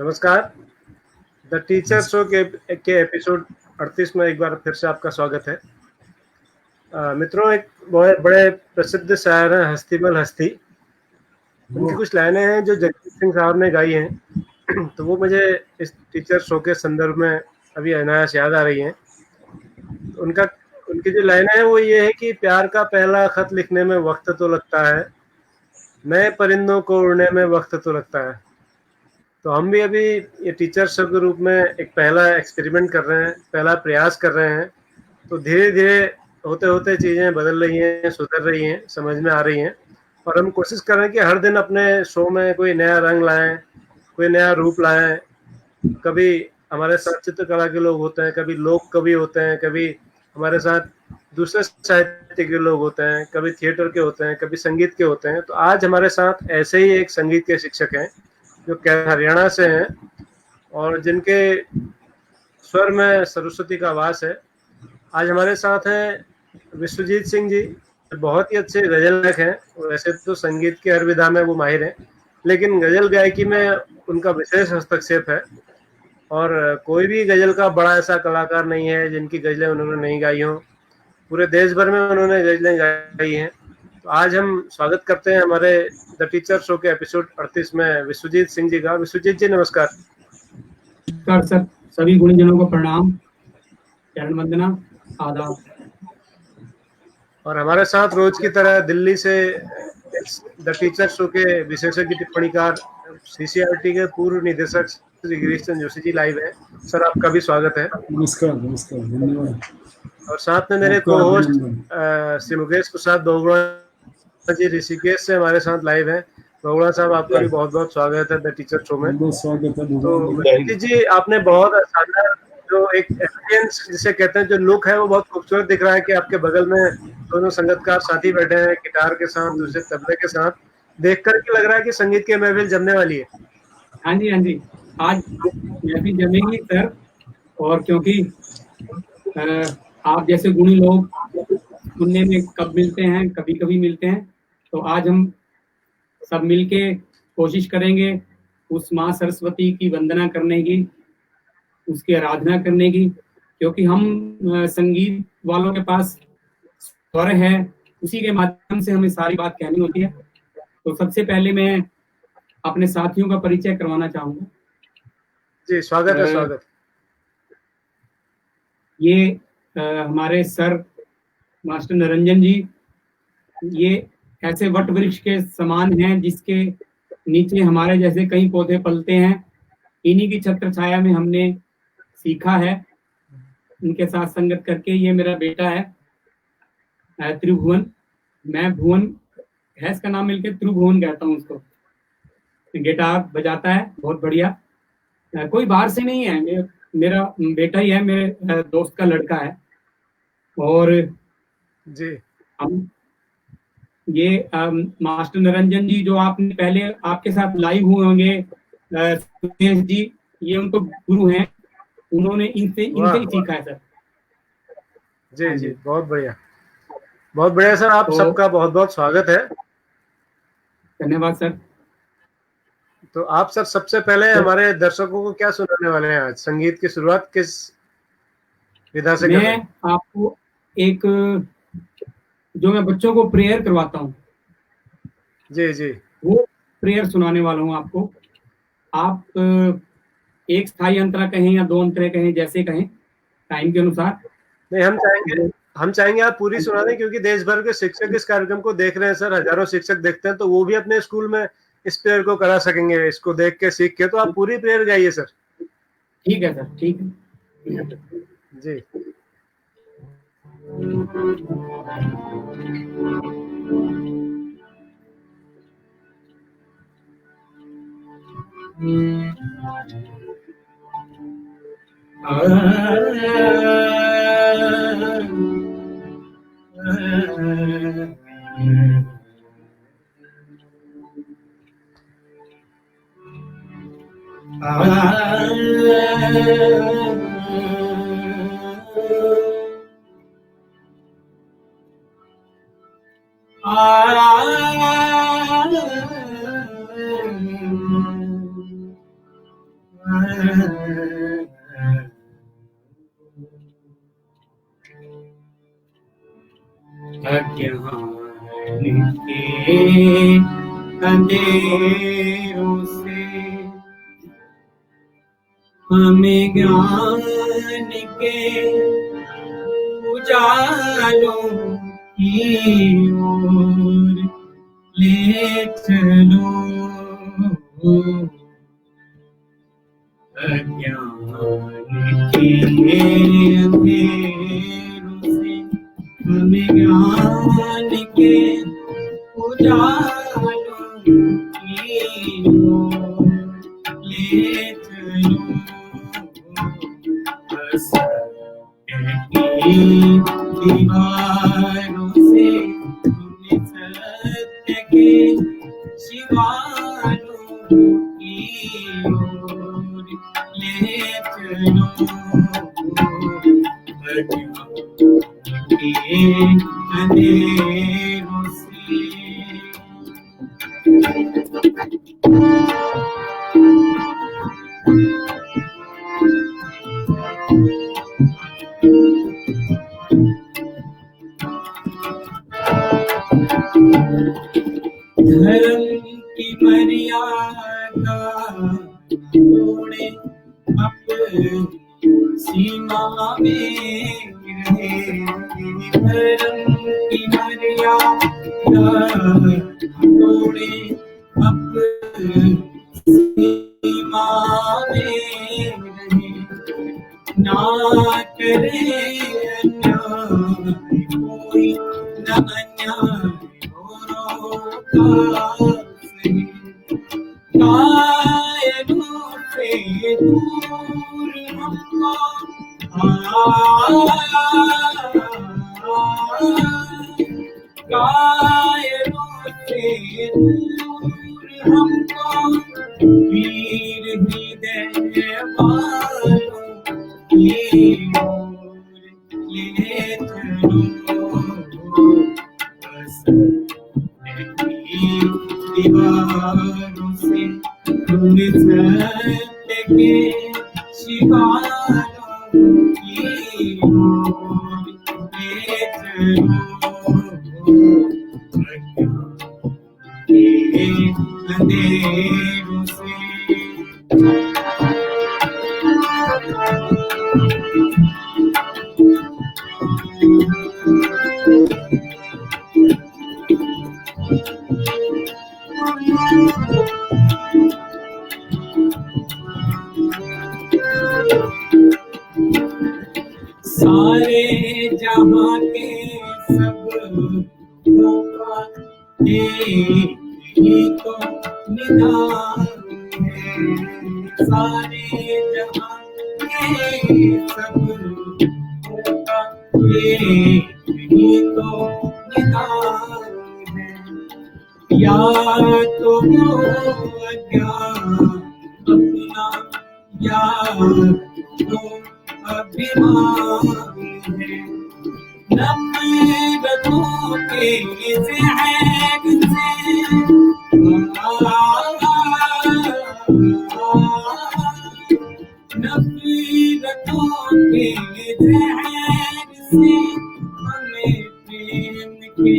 नमस्कार। The teacher show के episode 38 में एक बार फिर से आपका स्वागत है। मित्रों, एक बहुत बड़े प्रसिद्ध शायर हैं हस्तीमल हस्ती। उनकी कुछ लाइनें हैं जो जगजीत सिंह साहब ने गाई हैं तो वो मुझे इस टीचर शो के संदर्भ में अभी अनायास याद आ रही हैं। उनका उनकी जो लाइनें हैं वो ये है कि प्यार का पहला खत लिखने में वक्त तो लगता है, नए परिंदों को उड़ने में वक्त तो लगता है। तो हम भी अभी ये टीचर शो के रूप में एक पहला एक्सपेरिमेंट कर रहे हैं, पहला प्रयास कर रहे हैं। तो धीरे धीरे होते होते चीज़ें बदल रही हैं, सुधर रही हैं, समझ में आ रही हैं। और हम कोशिश कर रहे हैं कि हर दिन अपने शो में कोई नया रंग लाएं, कोई नया रूप लाएं। कभी हमारे साथ चित्रकला के लोग होते हैं, कभी लोक कवि होते हैं, कभी हमारे साथ दूसरे साहित्य के लोग होते हैं, कभी थिएटर के होते हैं, कभी संगीत के होते हैं। तो आज हमारे साथ ऐसे ही एक संगीत के शिक्षक हैं जो हरियाणा से हैं और जिनके स्वर में सरस्वती का वास है। आज हमारे साथ हैं विश्वजीत सिंह जी, बहुत ही अच्छे गजल गायक हैं। वैसे तो संगीत के हर विधा में वो माहिर हैं, लेकिन गजल गायकी में उनका विशेष हस्तक्षेप है। और कोई भी गजल का बड़ा ऐसा कलाकार नहीं है जिनकी गजलें उन्होंने नहीं गाई हों। पूरे देश भर में उन्होंने गजलें गाई हैं। तो आज हम स्वागत करते हैं हमारे द टीचर शो के एपिसोड 38 में विश्वजीत सिंह जी का। विश्वजीत जी नमस्कार। नमस्कार सर, सभी गुणीजनों को प्रणाम, चरण वंदना, आदाब। और हमारे साथ रोज की तरह दिल्ली से द टीचर शो के विशेषज्ञ टिप्पणीकार सीसीआरटी के पूर्व निदेशक श्री गिरीश चंद्र जोशी जी लाइव है। सर आपका भी स्वागत है। नमस्कार नमस्कार, धन्यवाद। और साथ में मेरे को होस्ट श्री मुकेश प्रसाद बहुगुणा जी ऋषिकेश से हमारे साथ लाइव है। बहुगुणा साहब आपका भी बहुत बहुत स्वागत है द टीचर शो में। बहुत स्वागत है। तो मुकेश जी, आपने बहुत शानदार जो एक एलिगेंस जिसे कहते हैं, जो लुक है वो बहुत खूबसूरत दिख रहा है कि आपके बगल में दोनों संगीतकार साथी बैठे हैं, गिटार के साथ, दूसरे तबले के साथ। देख करके लग रहा है कि संगीत की महफिल जमने वाली है। हाँ जी, हाँ जी, आज महफिल जमेगी सर। और क्योंकि आप जैसे गुणी लोग सुनने में कब मिलते हैं, कभी कभी मिलते हैं, तो आज हम सब मिलके कोशिश करेंगे उस माँ सरस्वती की वंदना करने की, उसकी आराधना करने की। क्योंकि हम संगीत वालों के पास स्वर है, उसी के माध्यम से हमें सारी बात कहनी होती है। तो सबसे पहले मैं अपने साथियों का परिचय करवाना चाहूंगा। जी स्वागत है, स्वागत। ये हमारे सर मास्टर निरंजन जी, ये ऐसे वट वृक्ष के समान हैं जिसके नीचे हमारे जैसे कई पौधे पलते हैं। इन्हीं की छत्र छाया में हमने सीखा है, इनके साथ संगत करके। ये मेरा बेटा है त्रिभुवन, मैं भुवन है इसका नाम, मिलके त्रिभुवन कहता हूँ उसको। गिटार बजाता है बहुत बढ़िया। कोई बाहर से नहीं है, मेरा बेटा ही है, मेरे दोस्त का लड़का है। और जी हम ये मास्टर निरंजन जी जो आपने पहले आपके साथ लाइव हुए होंगे, सुरेश जी, ये उनको गुरु हैं, उन्होंने इनसे ही सीखा है सर। जी जी, बहुत बढ़िया, बहुत बढ़िया सर। आप सबका बहुत बहुत स्वागत है। धन्यवाद सर। तो आप सर सबसे पहले हमारे दर्शकों को क्या सुनाने वाले हैं आज? संगीत की शुरुआत किस विधा से मैं आपको एक जो मैं बच्चों को प्रेयर करवाता हूँ, जी जी, वो प्रेयर सुनाने वाला हूँ आपको। आप एक स्थायी अंतरा कहें या दो अंतरा कहें, जैसे कहें टाइम के अनुसार। नहीं, हम चाहेंगे आप पूरी सुना दें, क्योंकि देश भर के शिक्षक इस कार्यक्रम को देख रहे हैं सर। हजारों शिक्षक देखते हैं, तो वो भी अपने स्कूल में इस प्रेयर को करा सकेंगे, इसको देख के सीख के। तो आप पूरी प्रेयर गाइए सर। ठीक है सर, ठीक है जी। अज्ञान के अंधेरों से हमें ज्ञान के उजालों की ओर ले चलो। अज्ञान के अंधेरों से हमें ज्ञान के उजालों की ओर ले चलो। सत्य की दीवारों से हमें सत्य के शिवारों की ओर ले चलो। अज्ञान के अंधेरों से धर्म की मर्यादा तोड़े अपनी सीमा में रहे। धर्म की मर्यादा तोड़े अपनी सीमा में रहे। ना करे अन्याय कोई, न अन्याय कायरों से दूर हमको कायरों से दूर हमको वीर हृदय वालों की ओर ले चलो। दीवारों से तुम सत्य के शिवारों की ओर ले चलो। अज्ञान के अंधेरों से सारे जहां के सब लोगों का एक ही तो निदान है। सारे जहां के सब लोगों का एक ही तो निदान है। या तो वो अज्ञान अपना, या तो अभिमान है। नफरतों के ज़हर से नफरतों के ज़हर से हमें प्रेम के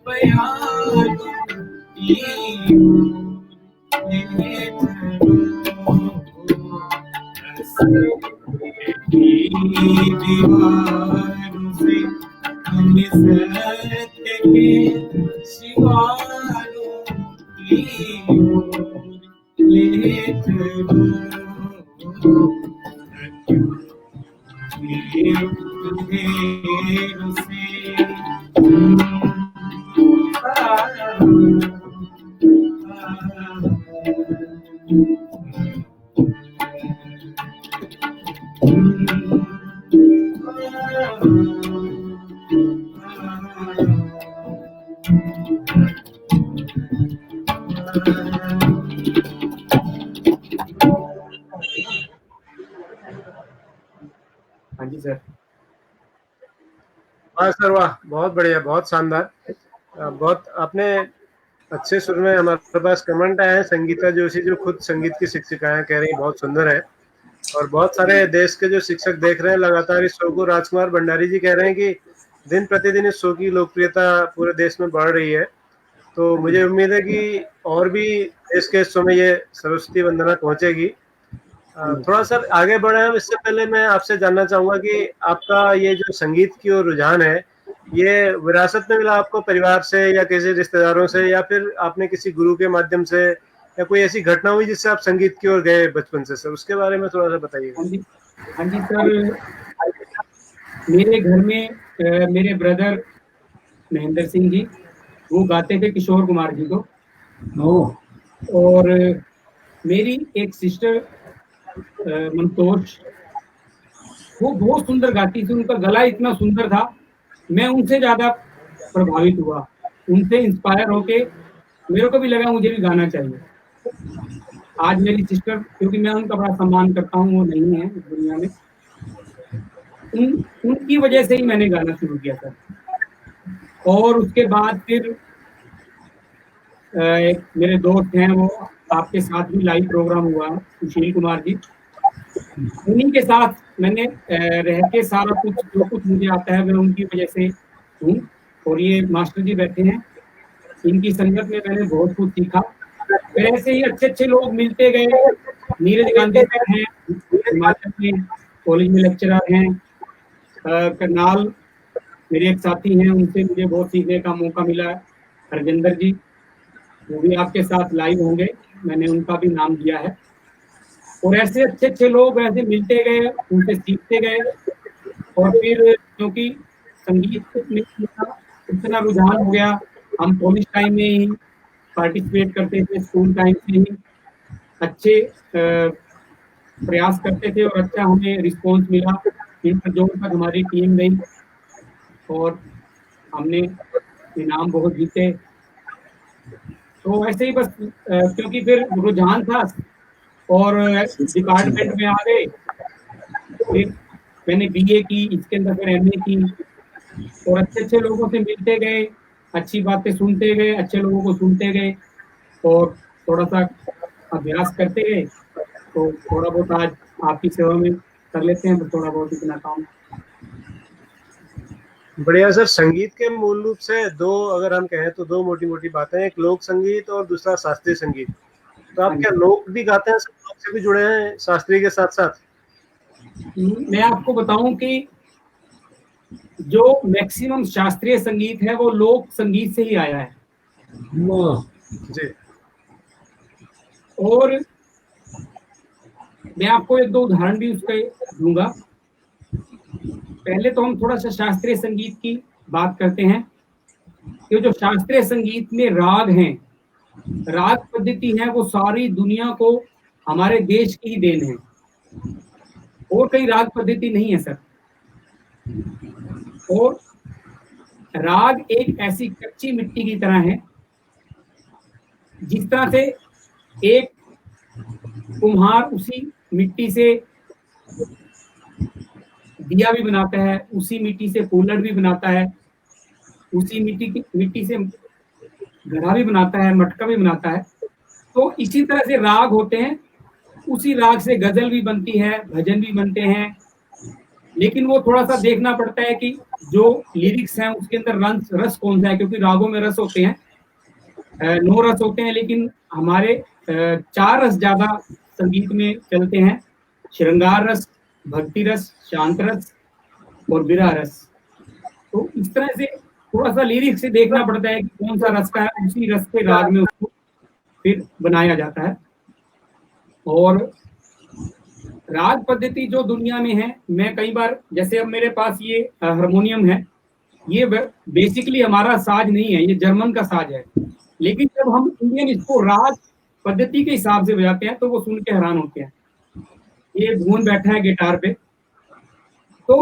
प्यालों की ओर ले चलो। दीवारों से हमें सत्य के शिवारों की ओर ले चलो। अंधेरों से हाँ जी सर। वाह सर वाह, बहुत बढ़िया, बहुत शानदार। बहुत आपने अच्छे सुर में हमारे पास कमेंट आए हैं। संगीता जोशी जो खुद संगीत की शिक्षिका हैं, कह रही बहुत सुंदर है। और बहुत सारे देश के जो शिक्षक देख रहे हैं लगातार इस शो को। राजकुमार भंडारी जी कह रहे हैं कि दिन प्रतिदिन इस शो की लोकप्रियता पूरे देश में बढ़ रही है। तो मुझे उम्मीद है कि और भी देश के हिस्सों में ये सरस्वती वंदना पहुंचेगी। थोड़ा सा आगे बढ़े हम, इससे पहले मैं आपसे जानना चाहूंगा कि आपका ये जो संगीत की ओर रुझान है, ये विरासत में मिला आपको, परिवार से या किसी रिश्तेदारों से, या फिर आपने किसी गुरु के माध्यम से, या कोई ऐसी घटना हुई जिससे आप संगीत की ओर गए बचपन से? सर उसके बारे में थोड़ा सा बताइएगा। हाँ जी सर, मेरे घर में मेरे ब्रदर महेंद्र सिंह जी वो गाते थे किशोर कुमार जी को, और मेरी एक सिस्टर मंतोष, वो बहुत सुंदर गाती थी। उनका गला इतना सुंदर था, मैं उनसे ज्यादा प्रभावित हुआ, उनसे इंस्पायर होके मेरे को भी लगा मुझे भी गाना चाहिए। आज मेरी सिस्टर, क्योंकि मैं उनका बड़ा सम्मान करता हूँ, वो नहीं है इस दुनिया में, उनकी वजह से ही मैंने गाना शुरू किया था। और उसके बाद फिर एक मेरे दोस्त हैं, वो आपके साथ भी लाइव प्रोग्राम हुआ, सुशील कुमार जी, उन्हीं के साथ मैंने रह के सारा कुछ जो कुछ मुझे आता है मैं उनकी वजह से हूँ। और ये मास्टर जी बैठे हैं, इनकी संगत में मैंने बहुत कुछ सीखा। फिर ऐसे ही अच्छे अच्छे लोग मिलते गए। नीरज गांधी सर हैं, हिमाचल में कॉलेज में लेक्चरर हैं। करनाल मेरे एक साथी हैं, उनसे मुझे बहुत सीखने का मौका मिला। हरजिंदर जी, वो भी आपके साथ लाइव होंगे, मैंने उनका भी नाम दिया है। और ऐसे अच्छे अच्छे लोग ऐसे मिलते गए, उनसे सीखते गए। और फिर क्योंकि संगीत में इतना रुझान हो गया, हम कॉलेज टाइम में ही पार्टिसिपेट करते थे, स्कूल टाइम से ही अच्छे प्रयास करते थे और अच्छा हमें रिस्पॉन्स मिला। इंटर जोन तक हमारी टीम गई और हमने इनाम बहुत जीते। तो ऐसे ही बस क्योंकि फिर रुझान था और डिपार्टमेंट में आ गए, फिर मैंने बीए की, इसके अंदर फिर एमए की, और अच्छे अच्छे लोगों से मिलते गए, अच्छी बातें सुनते गए, अच्छे लोगों को सुनते गए और थोड़ा सा अभ्यास करते गए। तो थोड़ा बहुत आज आपकी सेवा में कर लेते हैं, तो थोड़ा बहुत इतना काम। बढ़िया सर। संगीत के मूल रूप से दो, अगर हम कहें तो दो मोटी मोटी बातें, एक लोक संगीत और दूसरा शास्त्रीय संगीत। तो आप क्या लोक भी गाते हैं, लोक से भी जुड़े हैं शास्त्रीय के साथ साथ? मैं आपको बताऊं कि जो मैक्सिमम शास्त्रीय संगीत है वो लोक संगीत से ही आया है जी। और मैं आपको एक दो उदाहरण भी उसके दूंगा। पहले तो हम थोड़ा सा शास्त्रीय संगीत की बात करते हैं कि जो शास्त्रीय संगीत में राग हैं, राग पद्धति है, वो सारी दुनिया को हमारे देश की ही देन है, और कहीं राग पद्धति नहीं है सर। और राग एक ऐसी कच्ची मिट्टी की तरह है, जिस तरह से एक कुम्हार उसी मिट्टी से दिया भी बनाता है, उसी मिट्टी से कूलर भी बनाता है, उसी मिट्टी से घड़ा भी बनाता है, मटका भी बनाता है। तो इसी तरह से राग होते हैं, उसी राग से गजल भी बनती है, भजन भी बनते हैं। लेकिन वो थोड़ा सा देखना पड़ता है कि जो लिरिक्स हैं उसके अंदर रस कौन सा है, क्योंकि रागों में रस होते हैं, 9 रस होते हैं, लेकिन हमारे 4 रस ज्यादा संगीत में चलते हैं: श्रृंगार रस, भक्ति रस, शांत रस और विरह रस। तो इस तरह से थोड़ा सा लिरिक्स से देखना पड़ता है कि कौन सा रस का है, उसी रस के राग में उसको फिर बनाया जाता है। और राग पद्धति जो दुनिया में है, मैं कई बार, जैसे अब मेरे पास ये हारमोनियम है, ये बेसिकली हमारा साज नहीं है, ये जर्मन का साज है। लेकिन जब हम इंडियन इसको राग पद्धति के हिसाब से बजाते हैं तो वो सुन के हैरान होते हैं। ये भुवन बैठा है गिटार पे, तो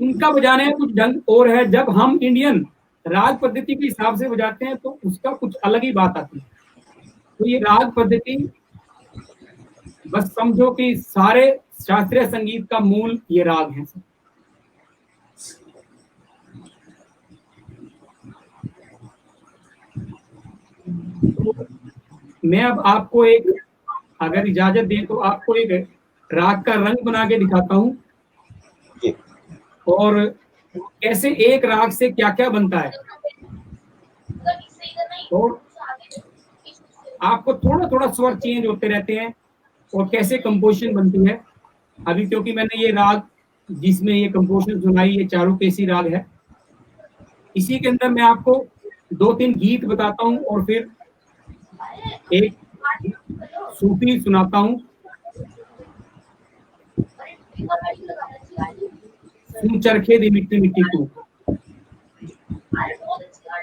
उनका बजाने का कुछ ढंग और है। जब हम इंडियन राग पद्धति के हिसाब से बजाते हैं तो उसका कुछ अलग ही बात आती है। तो ये राग पद्धति, बस समझो कि सारे शास्त्रीय संगीत का मूल ये राग है। मैं अब आपको एक, अगर इजाजत दें तो आपको एक राग का रंग बना के दिखाता हूँ और कैसे एक राग से क्या क्या बनता है। और आपको थोड़ा थोड़ा स्वर चेंज होते रहते हैं और कैसे कंपोजिशन बनती है। अभी क्योंकि मैंने ये राग जिसमें ये कंपोजिशन सुनाई, ये चारुकेसी राग है, इसी के अंदर मैं आपको 2-3 गीत बताता हूँ और फिर एक सूफी सुनाता हूँ। सुन चरखे दी मिट्टी मिट्टी को।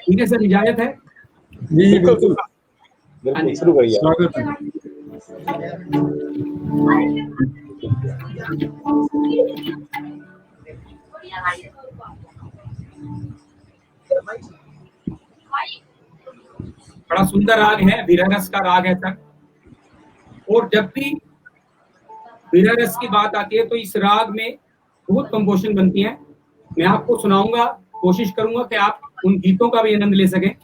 ठीक है सर, इजाजत है? जी जी बिल्कुल बिल्कुल शुरू करिए। स्वागत है। बड़ा सुंदर राग है, वीररस का राग है सर। और जब भी वीररस की बात आती है तो इस राग में बहुत कंपोजिशन बनती है। मैं आपको सुनाऊंगा, कोशिश करूंगा कि आप उन गीतों का भी आनंद ले सकें।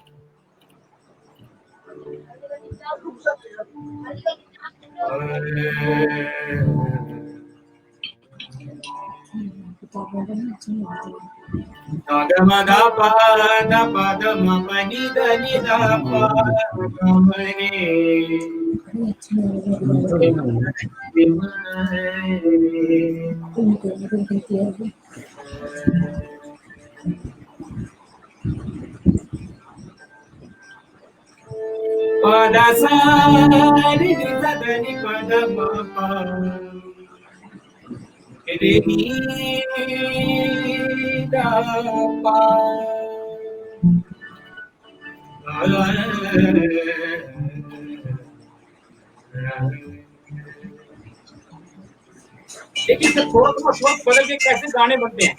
लेकिन जब थोड़ा थोड़ा स्वर बदल के कैसे गाने बनते हैं।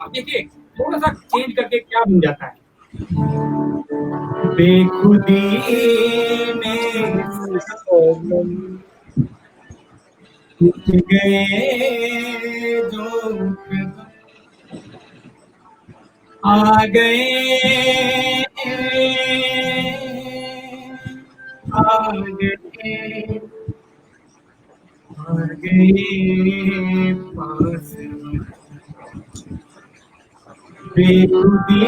अब देखिए थोड़ा सा चेंज करके क्या बन जाता है। बेखुदी में उठ गए जो आ गए पास। बेखुदी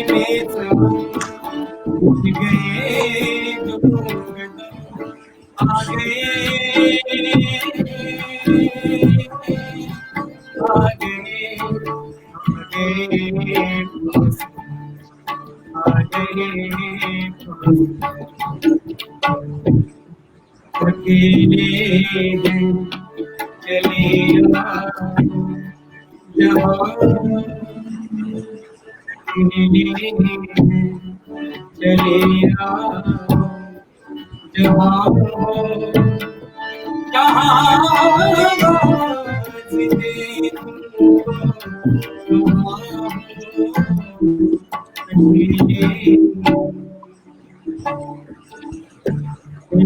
में सब उठ गए जो आ गए अकेले हैं चले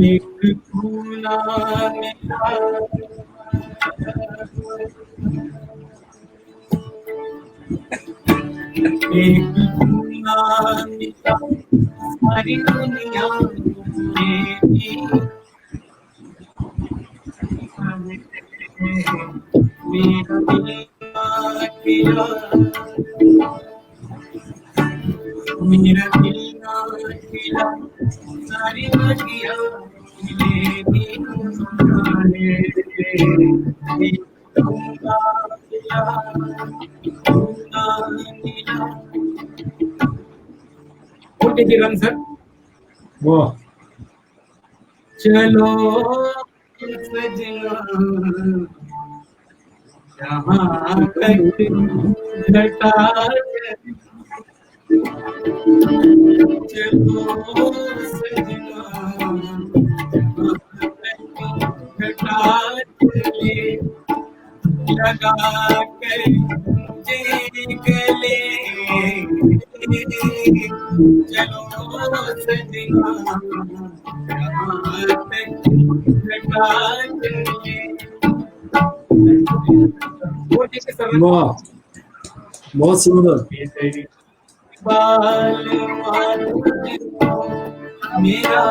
एक खूना मिला एक खूना मिला सारी दुनिया मेरा दिल ना खिला सारी दुनिया और देखिए रंग सर, वाह चलो सजना जहाँ तक घटा चलो सजना घटा चले लगा कर गले चलो सजना घटा चले। वाह बहुत सुंदर। बाल मेरा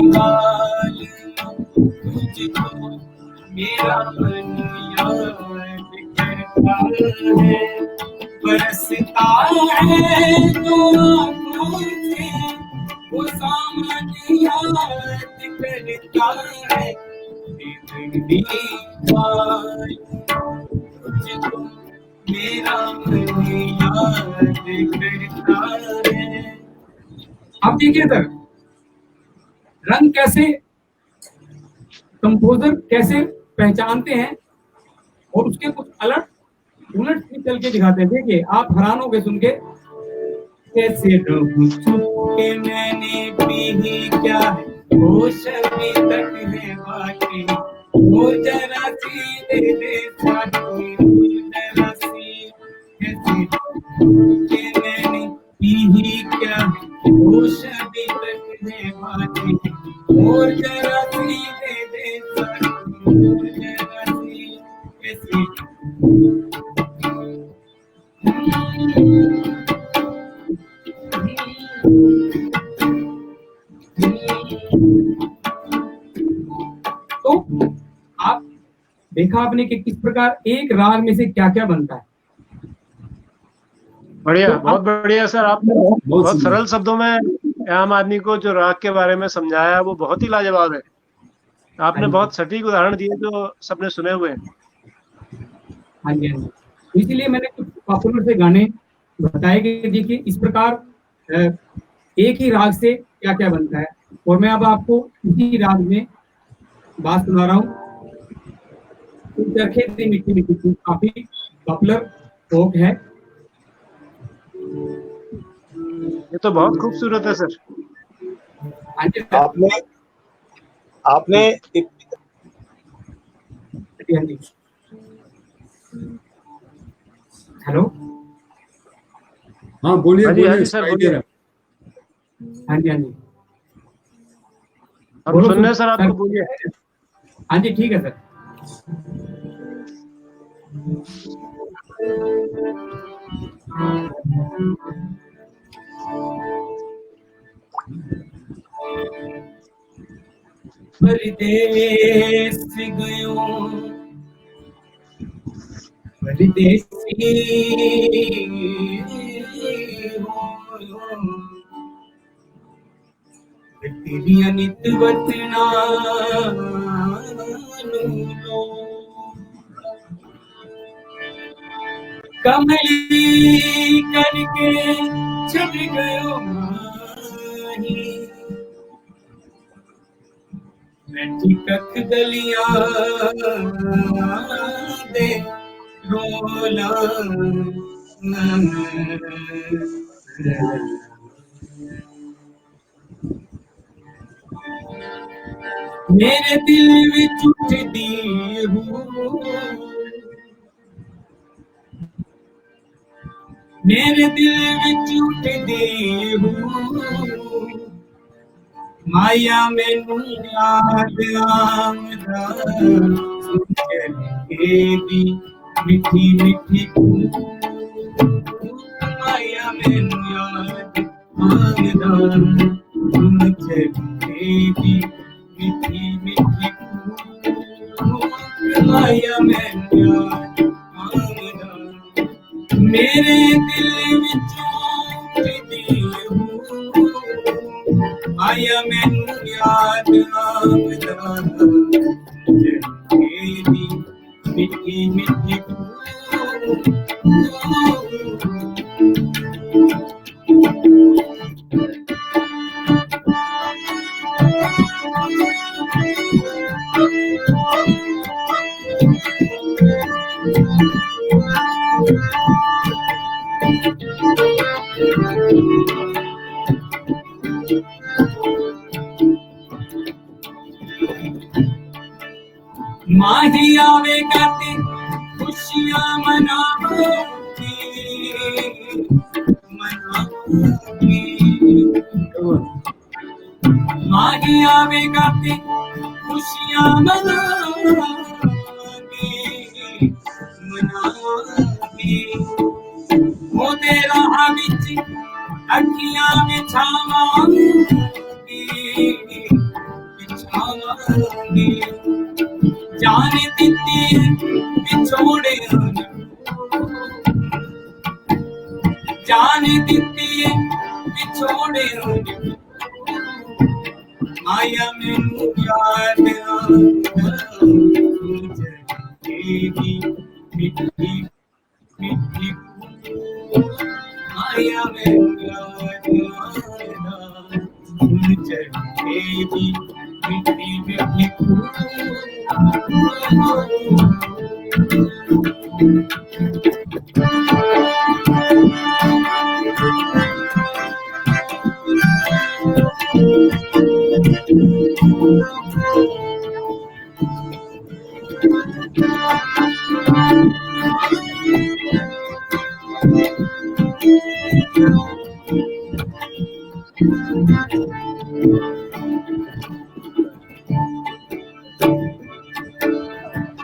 बाल तुझको मेरा मन याद करता है, बरसता है तो आँखों से वो सामने याद करता है, बाल तुझको मेरा मन याद करता है। अब देखिए सर, रंग कैसे कंपोजर कैसे पहचानते हैं और उसके कुछ अलग उलट भी चल के दिखाते हैं। देखिए आप हैरान हो गए सुन के, कैसे रहूं छुप के मैंने पी ही क्या है, होश अभी तक है बाकी, वो जरा सी दे दे साथी, जरा सी कैसे के मैंने पी ही क्या है, होश अभी तक है बाकी, और जरा सी दे दे साथी, जरा सी कैसे। तो आप देखा आपने कि किस प्रकार एक राग में से क्या क्या बनता है। बढ़िया, तो बहुत बढ़िया सर। आपने बहुत सरल शब्दों में आम आदमी को जो राग के बारे में समझाया वो बहुत ही लाजवाब है। आपने बहुत सटीक उदाहरण दिए जो सबने सुने हुए हैं। हाँ जी, हाँ जी। इसीलिए मैंने कुछ पॉपुलर से गाने बताए कि देखिए इस प्रकार एक ही राग से क्या क्या बनता है। और मैं अब आपको इसी राग में बात सुना रहा हूँ। चरखे से मिट्टी मिट्टी काफी पॉपुलर फोक है। ये तो बहुत खूबसूरत है सर। हाँ जी, आपने हाँ जी। हेलो, हाँ बोलिए हाँ जी, हाँ बोलिए जी सर, सुनाई बोलिए। दे रहा है। हाँ जी, हाँ जी, हम बोलो सुन रहे हैं सर, आपको बोलिए। हाँ जी, ठीक है सर। परदेस गयो परदेसी तेरिया नित वतना कमली करके छुप गयो माही, बैठी कख गलियां दे रोला मेरे दिल विच उठदी हूँ, मेरे दिल विच उठदी हूँ, माया मैनू याद आमदा दी मिठी मिठी माया मैनू याद आमदा दी मिठी मिठी माया मैनू याद आमदा मेरे दिल विच उठदी हूँ, आया मैनू याद आंदा तेरी मिठी मिठी माही आवेगा ते खुशियां मनाओगी मनाओगी माही आवेगा ते खुशियां मनाओगी मनाओगी वो तेरा विच अखियां बिछावांगी बिछावांगी जाने दिती बिछोड़े जाने दिती बिछोड़े आया मैनू याद तेरी मिठी मिठी आया मैनू याद तेरी मिठी मिठी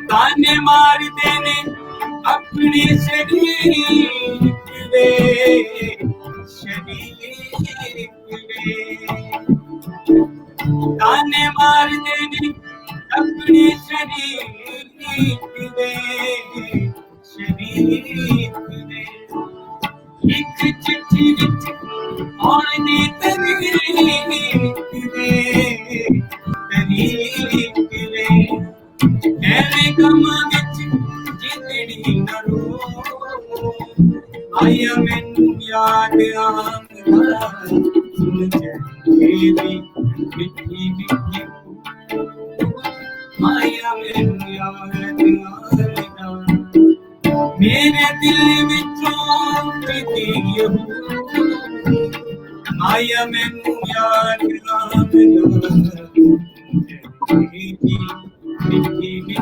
ताने मार देने अपने शरीर वे ताने मार देने अपने शरीर वे एक चिट्ठी विच आने तरीक वे ऐवे कमां विच जिंदड़ी ना रो आया मैनू याद आंदा सुन तेरी मिठी मिठी आया मैनू याद आंदा मेरे दिल विचों प्रीति आया मैनू याद आंदा मिठी मिठी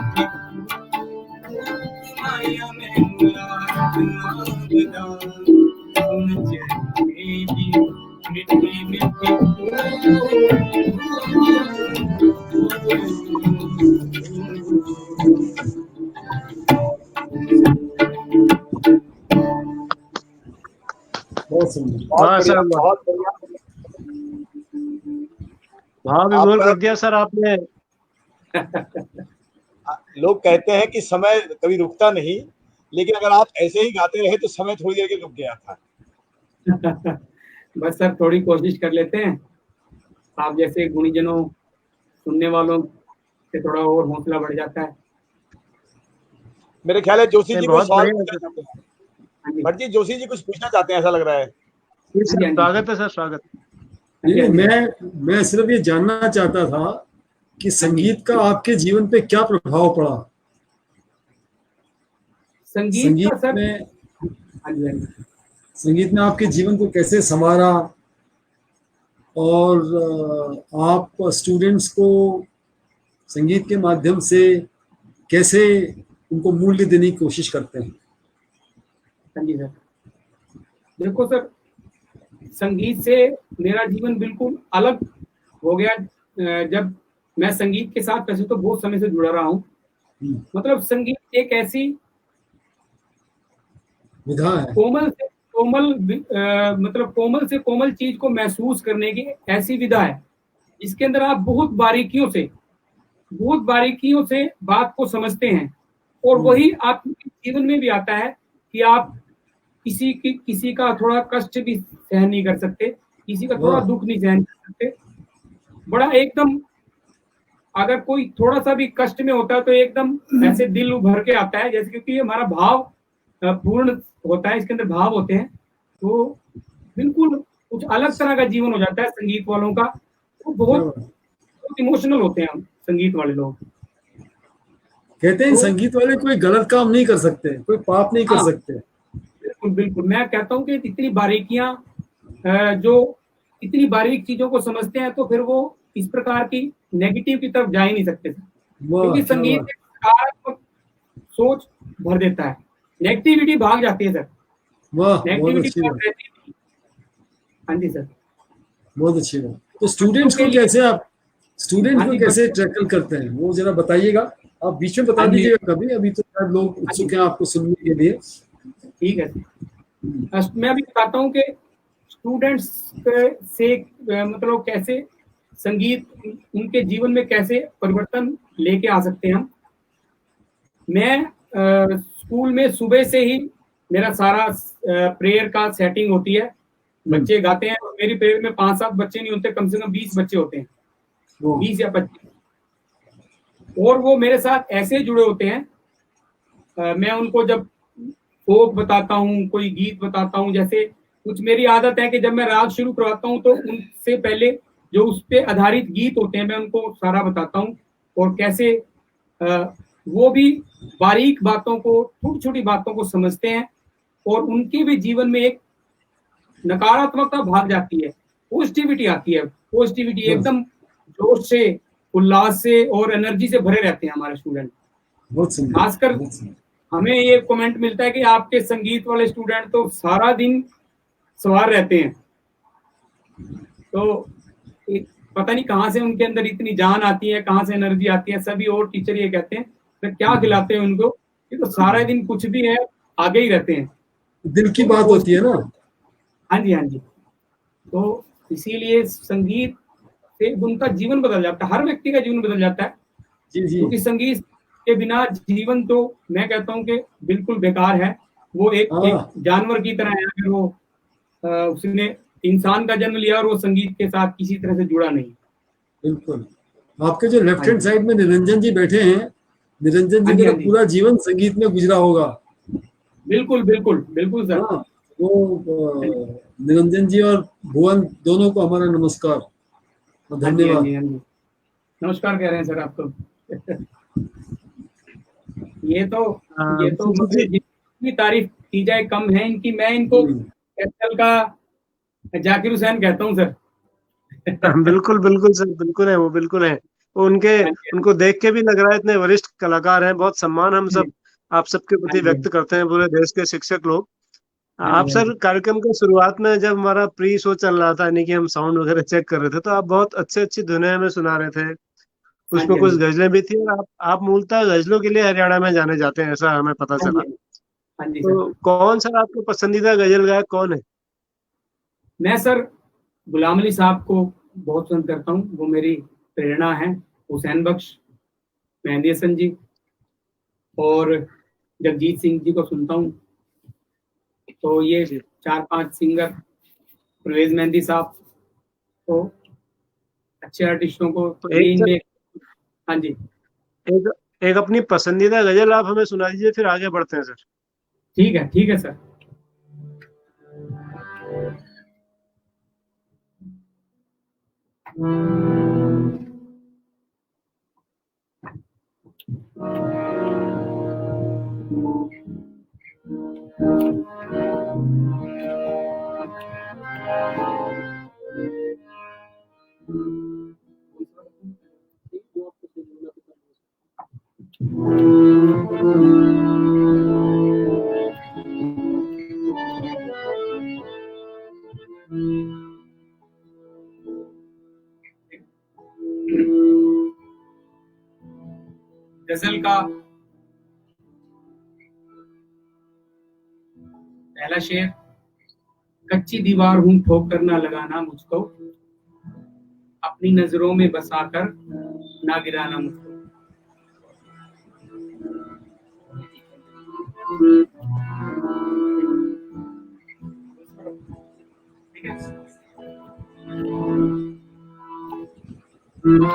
आया मैनू याद आंदा सुन तेरी मिठी मिठी बहुत सुंदर। बहुत बढ़िया। भाव विभोर कर दिया सर आपने। लोग कहते हैं कि समय कभी रुकता नहीं, लेकिन अगर आप ऐसे ही गाते रहे तो समय थोड़ी देर के रुक गया था। बस सर थोड़ी कोशिश कर लेते हैं, आप जैसे गुणीजनों सुनने वालों से थोड़ा और हौसला बढ़ जाता है। मेरे ख्याल है जोशी जी बहुत कुछ सवाल बढ़िया। पूछना चाहते हैं। भट्ट जी, जोशी जी कुछ पूछना चाहते हैं, ऐसा लग रहा है। स्वागत है सर, स्वागत। नहीं, मैं सिर्फ ये जानना चाहता था कि संगीत का आपके जीवन पे क्या प्रभाव पड़ा। संगीत का सर संगीत ने आपके जीवन को कैसे संवारा और आप स्टूडेंट्स को संगीत के माध्यम से कैसे उनको मूल्य देने की कोशिश करते हैं। हाँ जी सर, देखो सर, संगीत से मेरा जीवन बिल्कुल अलग हो गया। जब मैं संगीत के साथ वैसे तो बहुत समय से जुड़ा रहा हूँ, मतलब संगीत एक ऐसी विधा है, कोमल से कोमल चीज को महसूस करने की ऐसी विधा है, इसके अंदर आप बहुत बारीकियों से बात को समझते हैं, और वही आपके जीवन में भी आता है कि आप किसी का थोड़ा कष्ट भी सहन नहीं कर सकते, किसी का थोड़ा दुख नहीं सहन कर सकते, बड़ा एकदम, अगर कोई थोड़ा सा भी कष्ट में होता है तो एकदम ऐसे दिल उभर के आता है, जैसे क्योंकि हमारा भाव पूर्ण होता है, इसके अंदर भाव होते हैं, तो बिल्कुल कुछ अलग तरह का जीवन हो जाता है संगीत वालों का। तो बहुत इमोशनल होते हैं हम संगीत वाले लोग। कहते हैं तो संगीत वाले कोई गलत काम नहीं कर सकते, कोई पाप नहीं कर हाँ, सकते। बिल्कुल बिल्कुल, मैं कहता हूँ कि इतनी बारीकियां, जो इतनी बारीक चीजों को समझते हैं, तो फिर वो इस प्रकार की नेगेटिव की तरफ जा ही नहीं सकते सर, वाह, क्योंकि क्या संगीत बात। एक सकारात्मक सोच भर देता है, नेगेटिविटी भाग जाती है सर, वाह, बहुत नेगेटिविटी अच्छी भाग बात, रहती है। हाँ जी सर। बहुत अच्छी बात। तो बच्चों स्टूडेंट्स के को लिए, कैसे आप स्टूडेंट्स हाँ को जी कैसे बच्चों, टैकल करते हैं, वो जरा बताइएगा। आप बीच में बता हाँ जी, दीजिएगा कभी, अभी तो शायद लोग हाँ जी, उत्सुक हैं आपको सुनने के लिए। ठीक है सर। मैं अभी बताता हूँ कि स्टूडेंट्स से मतलब कैसे संगीत उनके जीवन में कैसे परिवर्तन लेके आ सकते हैं हम। मैं स्कूल में सुबह से ही मेरा सारा प्रेयर का सेटिंग होती है, बच्चे गाते हैं, और मेरी प्रेयर में 5-7 बच्चे नहीं होते, कम से कम 20 बच्चे होते हैं, 20 या 25, और वो मेरे साथ ऐसे जुड़े होते हैं। मैं उनको जब फोक बताता हूँ, कोई गीत बताता हूँ, जैसे कुछ मेरी आदत है कि जब मैं राग शुरू करवाता हूँ तो उनसे पहले जो उस पे आधारित गीत होते हैं मैं उनको सारा बताता हूँ, और कैसे वो भी बारीक बातों को, छोटी छोटी बातों को समझते हैं, और उनके भी जीवन में एक नकारात्मकता भाग जाती है, पॉजिटिविटी आती है, पॉजिटिविटी एकदम जोश से, उल्लास से और एनर्जी से भरे रहते हैं हमारे स्टूडेंट। बहुत सुंदर, खासकर बहुत सुंदर। हमें ये कमेंट मिलता है कि आपके संगीत वाले स्टूडेंट तो सारा दिन सवार रहते हैं, तो पता नहीं कहाँ से उनके अंदर इतनी जान आती है, कहाँ से एनर्जी आती है। सभी और टीचर ये कहते हैं फिर क्या खिलाते हैं उनको, ये तो सारा दिन कुछ भी है आगे ही रहते हैं, दिल की तो बात होती है ना। हाँ जी, हाँ जी। तो इसीलिए संगीत से उनका जीवन बदल जाता है, हर व्यक्ति का जीवन बदल जाता है, जी जी। क्योंकि संगीत के बिना जीवन तो मैं कहता हूँ कि बिल्कुल बेकार है। वो एक जानवर की तरह है, अगर वो उसने इंसान का जन्म लिया और वो संगीत के साथ किसी तरह से जुड़ा नहीं। बिल्कुल। आपके जो लेफ्ट हाँ हैंड जी, साइड में निरंजन जी बैठे हैं, निरंजन जी हाँ जी, का हाँ तो जी, पूरा जीवन संगीत में गुजरा होगा। बिल्कुल बिल्कुल बिल्कुल सर। हाँ, वो निरंजन जी और भुवन दोनों को हमारा नमस्कार और हाँ जी, हाँ धन्यवाद। जी, हाँ जी, नमस्कार कह रहे हैं सर आपको। ये तो जी मतलब जितनी तारीफ की जाए कम है इनकी। मैं इनको कैसल का जाकिर हुसैन कहता हूँ सर। बिल्कुल बिल्कुल सर, बिल्कुल है, वो बिल्कुल है। वो उनके हाँ जी, उनको देख के भी लग रहा है इतने वरिष्ठ कलाकार हैं, बहुत सम्मान हम हाँ सब जी, आप सबके हाँ प्रति जी, व्यक्त करते हैं, पूरे देश के शिक्षक लोग। हाँ जी, आप हाँ सर जी, कार्यक्रम के शुरुआत में जब हमारा प्री शो चल रहा था, यानी कि हम साउंड वगैरह चेक कर रहे थे, तो आप बहुत अच्छे अच्छी धुनें हमें सुना रहे थे, हाँ उसमें जी, हाँ कुछ जी, गजलें भी थी, और आप मूलतः गजलों के लिए हरियाणा में जाने जाते हैं, ऐसा हमें पता हाँ चला। जी, हाँ जी सर। तो कौन सर आपका पसंदीदा गजल गायक कौन है? मैं सर गुलाम अली साहब को बहुत पसंद करता हूँ, वो मेरी प्रेरणा है। हुसैन बख्श, मेहंदी हसन जी और जगजीत सिंह जी को सुनता हूँ। तो ये जी 4-5 सिंगर, परवेज मेहंदी साहब, तो अच्छे आर्टिस्टों को तो ये एक सर, इनमें। हाँ जी, एक एक अपनी पसंदीदा गजल आप हमें सुना दीजिए, फिर आगे बढ़ते हैं सर। ठीक है सर। गजल का पहला शेर, कच्ची दीवार हूं ठोकर ना लगाना मुझको, अपनी नजरों में बसाकर ना गिराना मुझको। ठीक है? गुलाम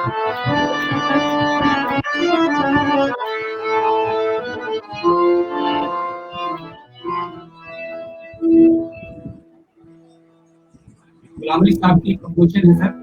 अली साहब की प्रमोशन है सर।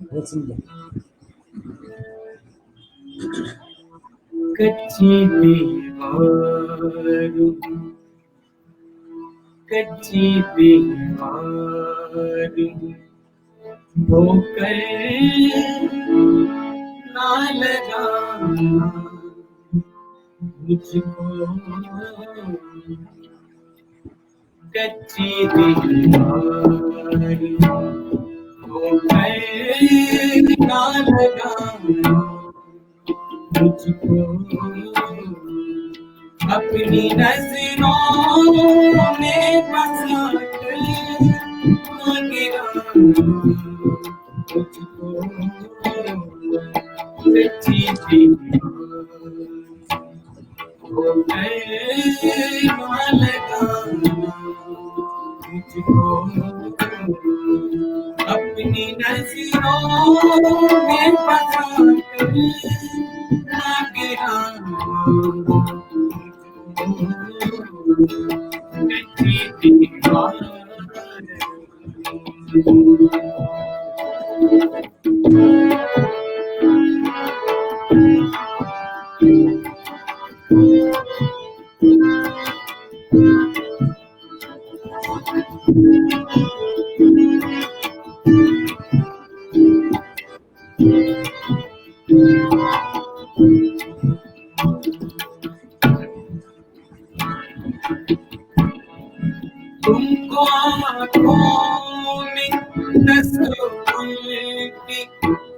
बहुत सुंदर। कच्ची दीवार, कच्ची दीवार होकर ना लगाना मुझको, कच्ची दीवार होकर ना लगाना मुझको, अपनी नजरों में बसा कर ना गिराना मुझको, कच्ची दीवार होकर ना लगाना मुझको, अपनी नजरों में बसा कर ना गिराना कच्ची दीवार। तुमको आँखों में तस्वीर की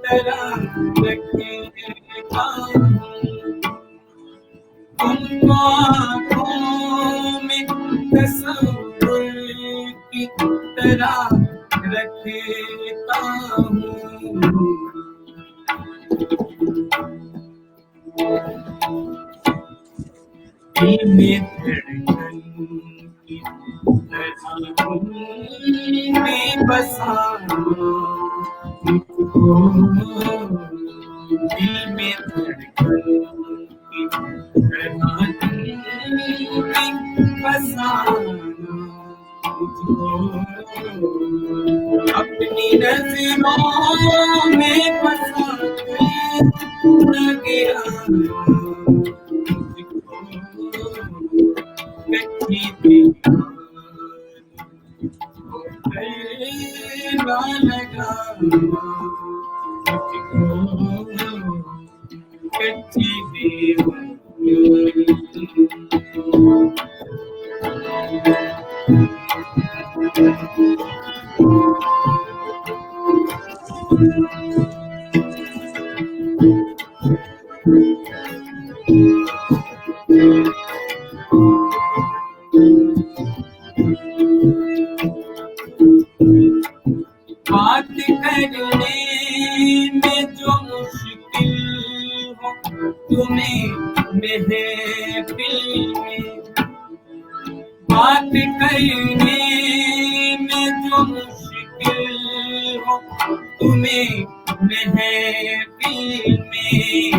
तरह रखता हूँ, तुमको आँखों में तस्वीर की तरह रखता हूँ, दिल में धड़कन की में बसाना मुझको, दिल में धड़कन की बसाना मुझको, अपनी नजरों में बसा न गिराना मुझको, कच्ची दीवार ना लगाना मुझको, कच्ची दीवार। बात करने में जो मुश्किल हो तुम्हें महफिल में, बात करने में जो मुश्किल हो तुम्हें महफिल में,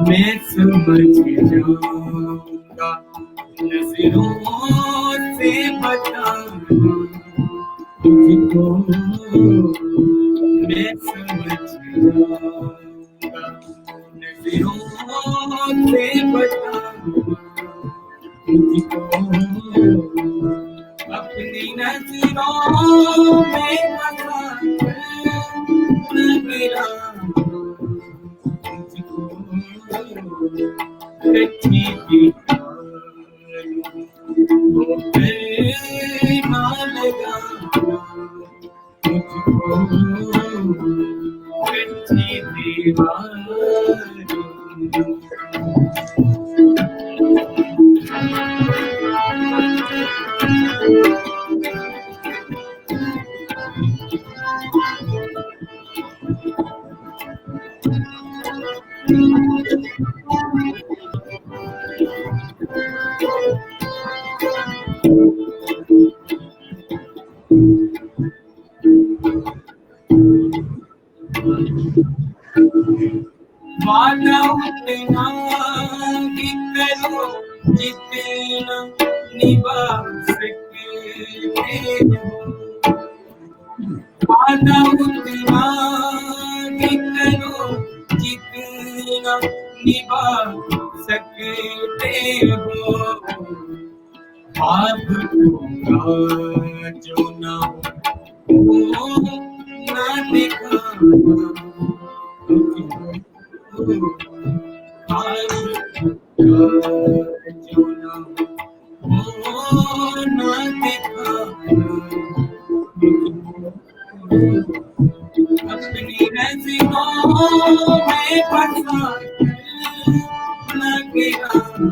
मैं समझ जाऊंगा नजरों से बताना तुझको, मैं समझ जाऊंगा नजरों से बताना तुझको, अपनी नजरों में बसा कर गिराना मुझको, कच्ची दीवार ना लगाना मुझको कच्ची दीवारों। वादा उतना ही करो जितना निभा सकते हो। वादा उतना ही करो जितना निभा सकते हो। आप जो ना हो ना दिखाना जो ना हो ना दिखाना अपनी नज़रों में फंसा न गिराना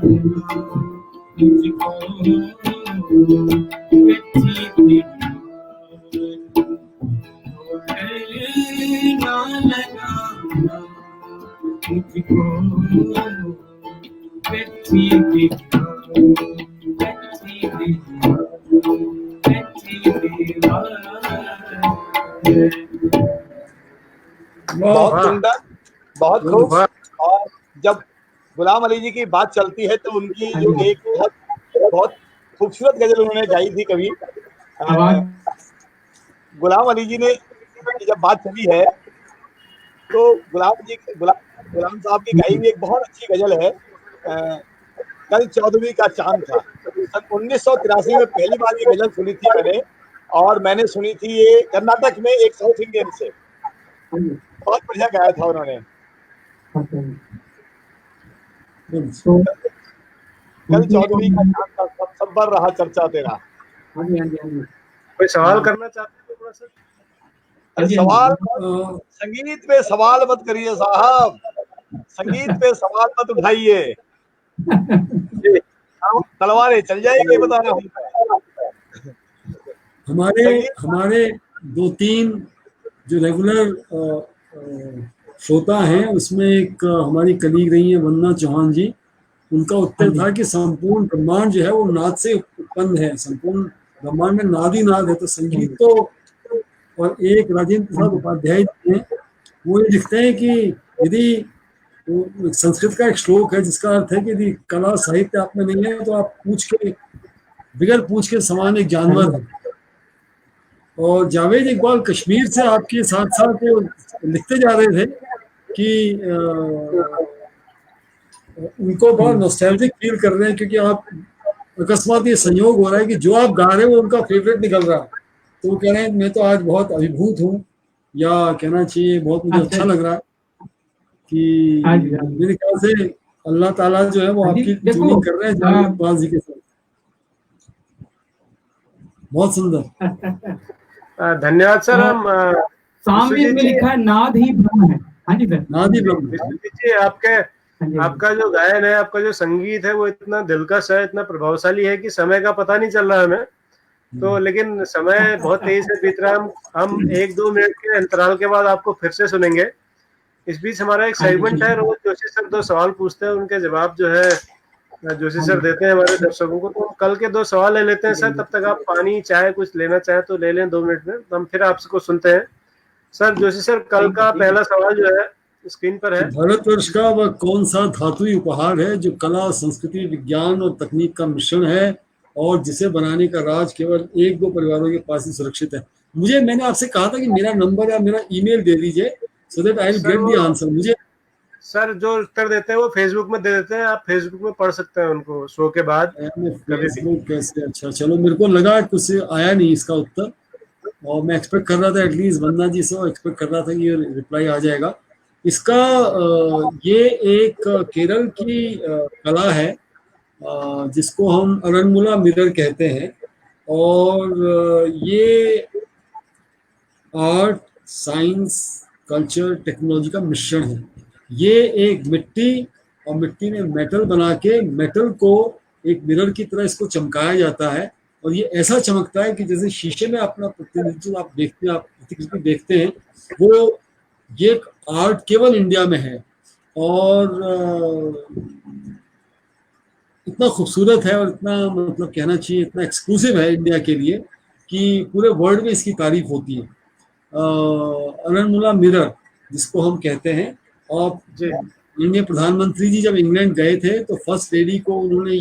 मुझको कच्ची ना लगाना मुझको कच्ची बहुत सुंदर, बहुत खूब। और जब गुलाम अली जी की बात चलती है तो उनकी जो एक बहुत खूबसूरत गजल उन्होंने गाई थी कभी, गुलाम अली जी ने जब बात चली है तो गुलाम साहब की गाई हुई एक बहुत अच्छी गजल है, कल 14वीं का चांद था। सन 1983 में पहली बार ये गजल सुनी थी मैंने, और मैंने सुनी थी ये कर्नाटक में एक साउथ इंडियन से। बहुत बढ़िया गाया था उन्होंने। कल 14वीं का चांद था, सब पर रहा चर्चा तेरा। कोई सवाल करना चाहते हैं थोड़ा सा? सवाल संगीत पे सवाल मत करिए साहब, संगीत पे सवाल मत उठाइए, तलवारें चल जाएंगे, बता रहा हूँ। हमारे 2-3 जो रेगुलर श्रोता हैं उसमें एक हमारी कलीग रही है वंदना चौहान जी, उनका उत्तर था कि संपूर्ण ब्रह्मांड जो है वो नाद से उत्पन्न है, संपूर्ण ब्रह्मांड में नाद ही नाद है। तो संगीत तो, और एक राजेंद्र प्रसाद उपाध्याय हैं, वो ये लिखते हैं कि यदि संस्कृत का एक श्लोक है जिसका अर्थ है कि यदि कला साहित्य आप में नहीं है तो आप बगैर पूछ के समान एक जानवर है। और जावेद इकबाल कश्मीर से आपके साथ साथ लिखते जा रहे थे कि उनको बहुत नॉस्टैल्जिक फील कर रहे हैं क्योंकि आप अकस्मात ये संयोग हो रहा है कि जो आप गा रहे हो वो उनका फेवरेट निकल रहा है। तो वो कह रहे हैं मैं तो आज बहुत अभिभूत हूँ, या कहना चाहिए बहुत मुझे अच्छा लग रहा है कि मेरे ख्याल से अल्लाह ताला जो है वो आपकी ट्यूनिंग कर रहे हैं जावेद इकबाल जी के साथ। बहुत सुंदर, धन्यवाद सर। हम सामने में लिखा है नाद ही ब्रह्म है। हाँ जी सर, नाद ही ब्रह्म है। आपका जो गायन है, आपका जो संगीत है वो इतना दिलकश है, इतना प्रभावशाली है कि समय का पता नहीं चल रहा है हमें तो, लेकिन समय बहुत तेज से बीत रहा है। हम 1-2 मिनट के अंतराल के बाद आपको फिर से सुनेंगे। इस बीच हमारा एक सेगमेंट है, रोज जोशी सर 2 सवाल पूछते हैं, उनके जवाब जो है जोशी सर देते हैं हमारे दर्शकों को। तो हम कल के 2 सवाल ले लेते हैं सर, तब तक आप पानी चाय कुछ लेना चाहे तो ले लें 2 मिनट में, तो हम फिर आपको सुनते हैं। सर जोशी सर, कल का पहला सवाल जो है स्क्रीन पर है। भारतवर्ष का वह कौन सा धातुई उपहार है जो कला, संस्कृति, विज्ञान और तकनीक का मिश्रण है और जिसे बनाने का राज केवल 1-2 परिवारों के पास ही सुरक्षित है? मैंने आपसे कहा था कि मेरा नंबर या मेरा ईमेल दे दीजिए so that I will get the answer। मुझे सर जो उत्तर देते हैं वो फेसबुक में दे देते हैं, आप फेसबुक में पढ़ सकते हैं उनको शो के बाद। फेसबुक कैसे? अच्छा चलो, मेरे को लगा कुछ आया नहीं इसका उत्तर, और मैं एक्सपेक्ट कर रहा था एटलीस्ट वंदना जी से एक्सपेक्ट कर रहा था कि ये रिप्लाई आ जाएगा इसका। ये एक केरल की कला है जिसको हम अरनमुला मिरर कहते हैं। और ये आर्ट, साइंस, कल्चर, टेक्नोलॉजी का मिश्रण है। ये एक मिट्टी और मिट्टी में मेटल बना के मेटल को एक मिरर की तरह इसको चमकाया जाता है, और ये ऐसा चमकता है कि जैसे शीशे में अपना प्रतिनिधित्व आप देखते हैं, आप प्रतिकृति देखते हैं, वो ये एक आर्ट केवल इंडिया में है। और इतना खूबसूरत है और इतना मतलब कहना चाहिए इतना एक्सक्लूसिव है इंडिया के लिए कि पूरे वर्ल्ड में इसकी तारीफ होती है। अरनमुला मिरर जिसको हम कहते हैं। और इंडियन प्रधानमंत्री जी जब इंग्लैंड गए थे तो फर्स्ट लेडी को उन्होंने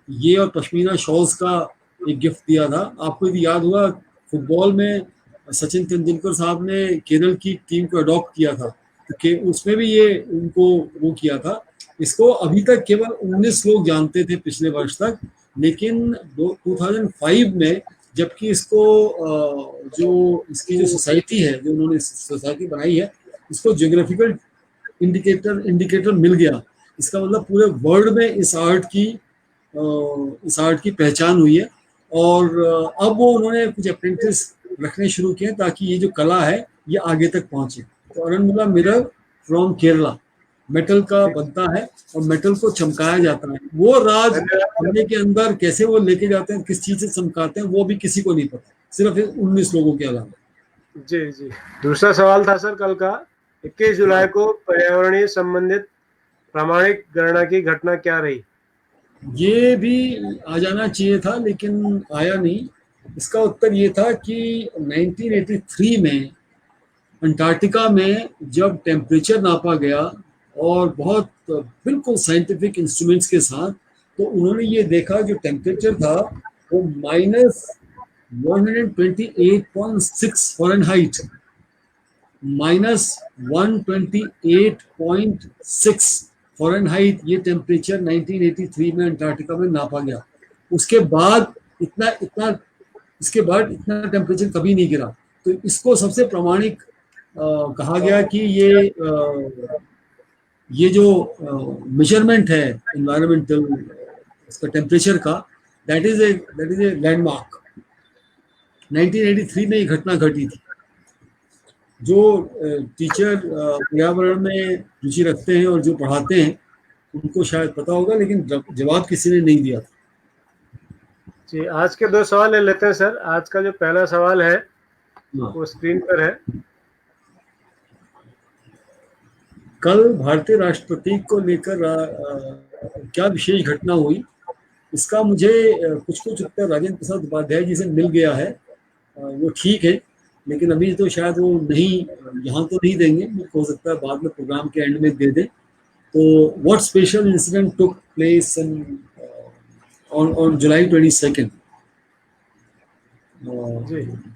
ये और पश्मीना शॉल्स का एक गिफ्ट दिया था। आपको यदि याद हुआ, फुटबॉल में सचिन तेंदुलकर साहब ने केरल की टीम को अडॉप्ट किया था, तो उसमें भी ये उनको वो किया था। इसको अभी तक केवल 19 लोग जानते थे पिछले वर्ष तक, लेकिन 2005 में जबकि इसको जो इसकी जो सोसाइटी है, जो उन्होंने सोसाइटी बनाई है, इसको ज्योग्राफिकल इंडिकेटर मिल गया। इसका मतलब पूरे वर्ल्ड में इस आर्ट की पहचान हुई है। और अब वो उन्होंने कुछ अप्रेंटिस रखने शुरू किए ताकि ये जो कला है ये आगे तक पहुंचे। तो Aranmula mirror from Kerala metal का बनता है और मेटल को चमकाया जाता है। वो राज कमरे के अंदर कैसे वो लेके जाते हैं, किस चीज से चमकाते हैं, वो भी किसी को नहीं पता, सिर्फ 19 लोगों के अलावा। जी जी। दूसरा सवाल था सर कल का, 21 जुलाई को पर्यावरणीय संबंधित प्रामाणिक गणना की घटना क्या रही? ये भी आ जाना चाहिए था लेकिन आया नहीं। इसका उत्तर ये था कि 1983 में अंटार्कटिका में जब टेम्परेचर नापा गया और बहुत बिल्कुल साइंटिफिक इंस्ट्रूमेंट्स के साथ, तो उन्होंने ये देखा जो टेम्परेचर था वो -128.6 फ़ारेनहाइट, -128.6 फ़ारेनहाइट ये टेम्परेचर 1983 में अंटार्कटिका में नापा गया। उसके बाद इतना टेम्परेचर कभी नहीं गिरा। तो इसको सबसे प्रामाणिक कहा गया कि ये जो मेजरमेंट है एनवायरमेंटल इसका टेम्परेचर का, दैट इज ए लैंडमार्क। 1983 में ये घटना घटी थी। जो टीचर पर्यावरण में रुचि रखते हैं और जो पढ़ाते हैं उनको शायद पता होगा, लेकिन जवाब किसी ने नहीं दिया था। जी, आज के 2 सवाल ले लेते हैं सर। आज का जो पहला सवाल है वो स्क्रीन पर है। कल भारतीय राष्ट्रपति को लेकर क्या विशेष घटना हुई, इसका मुझे कुछ उत्तर राजेंद्र प्रसाद उपाध्याय जी से मिल गया है। वो ठीक है, लेकिन अभी तो शायद वो नहीं, यहाँ तो नहीं देंगे, हो सकता है बाद में प्रोग्राम के एंड में दे दें। तो what special incident took place on July 22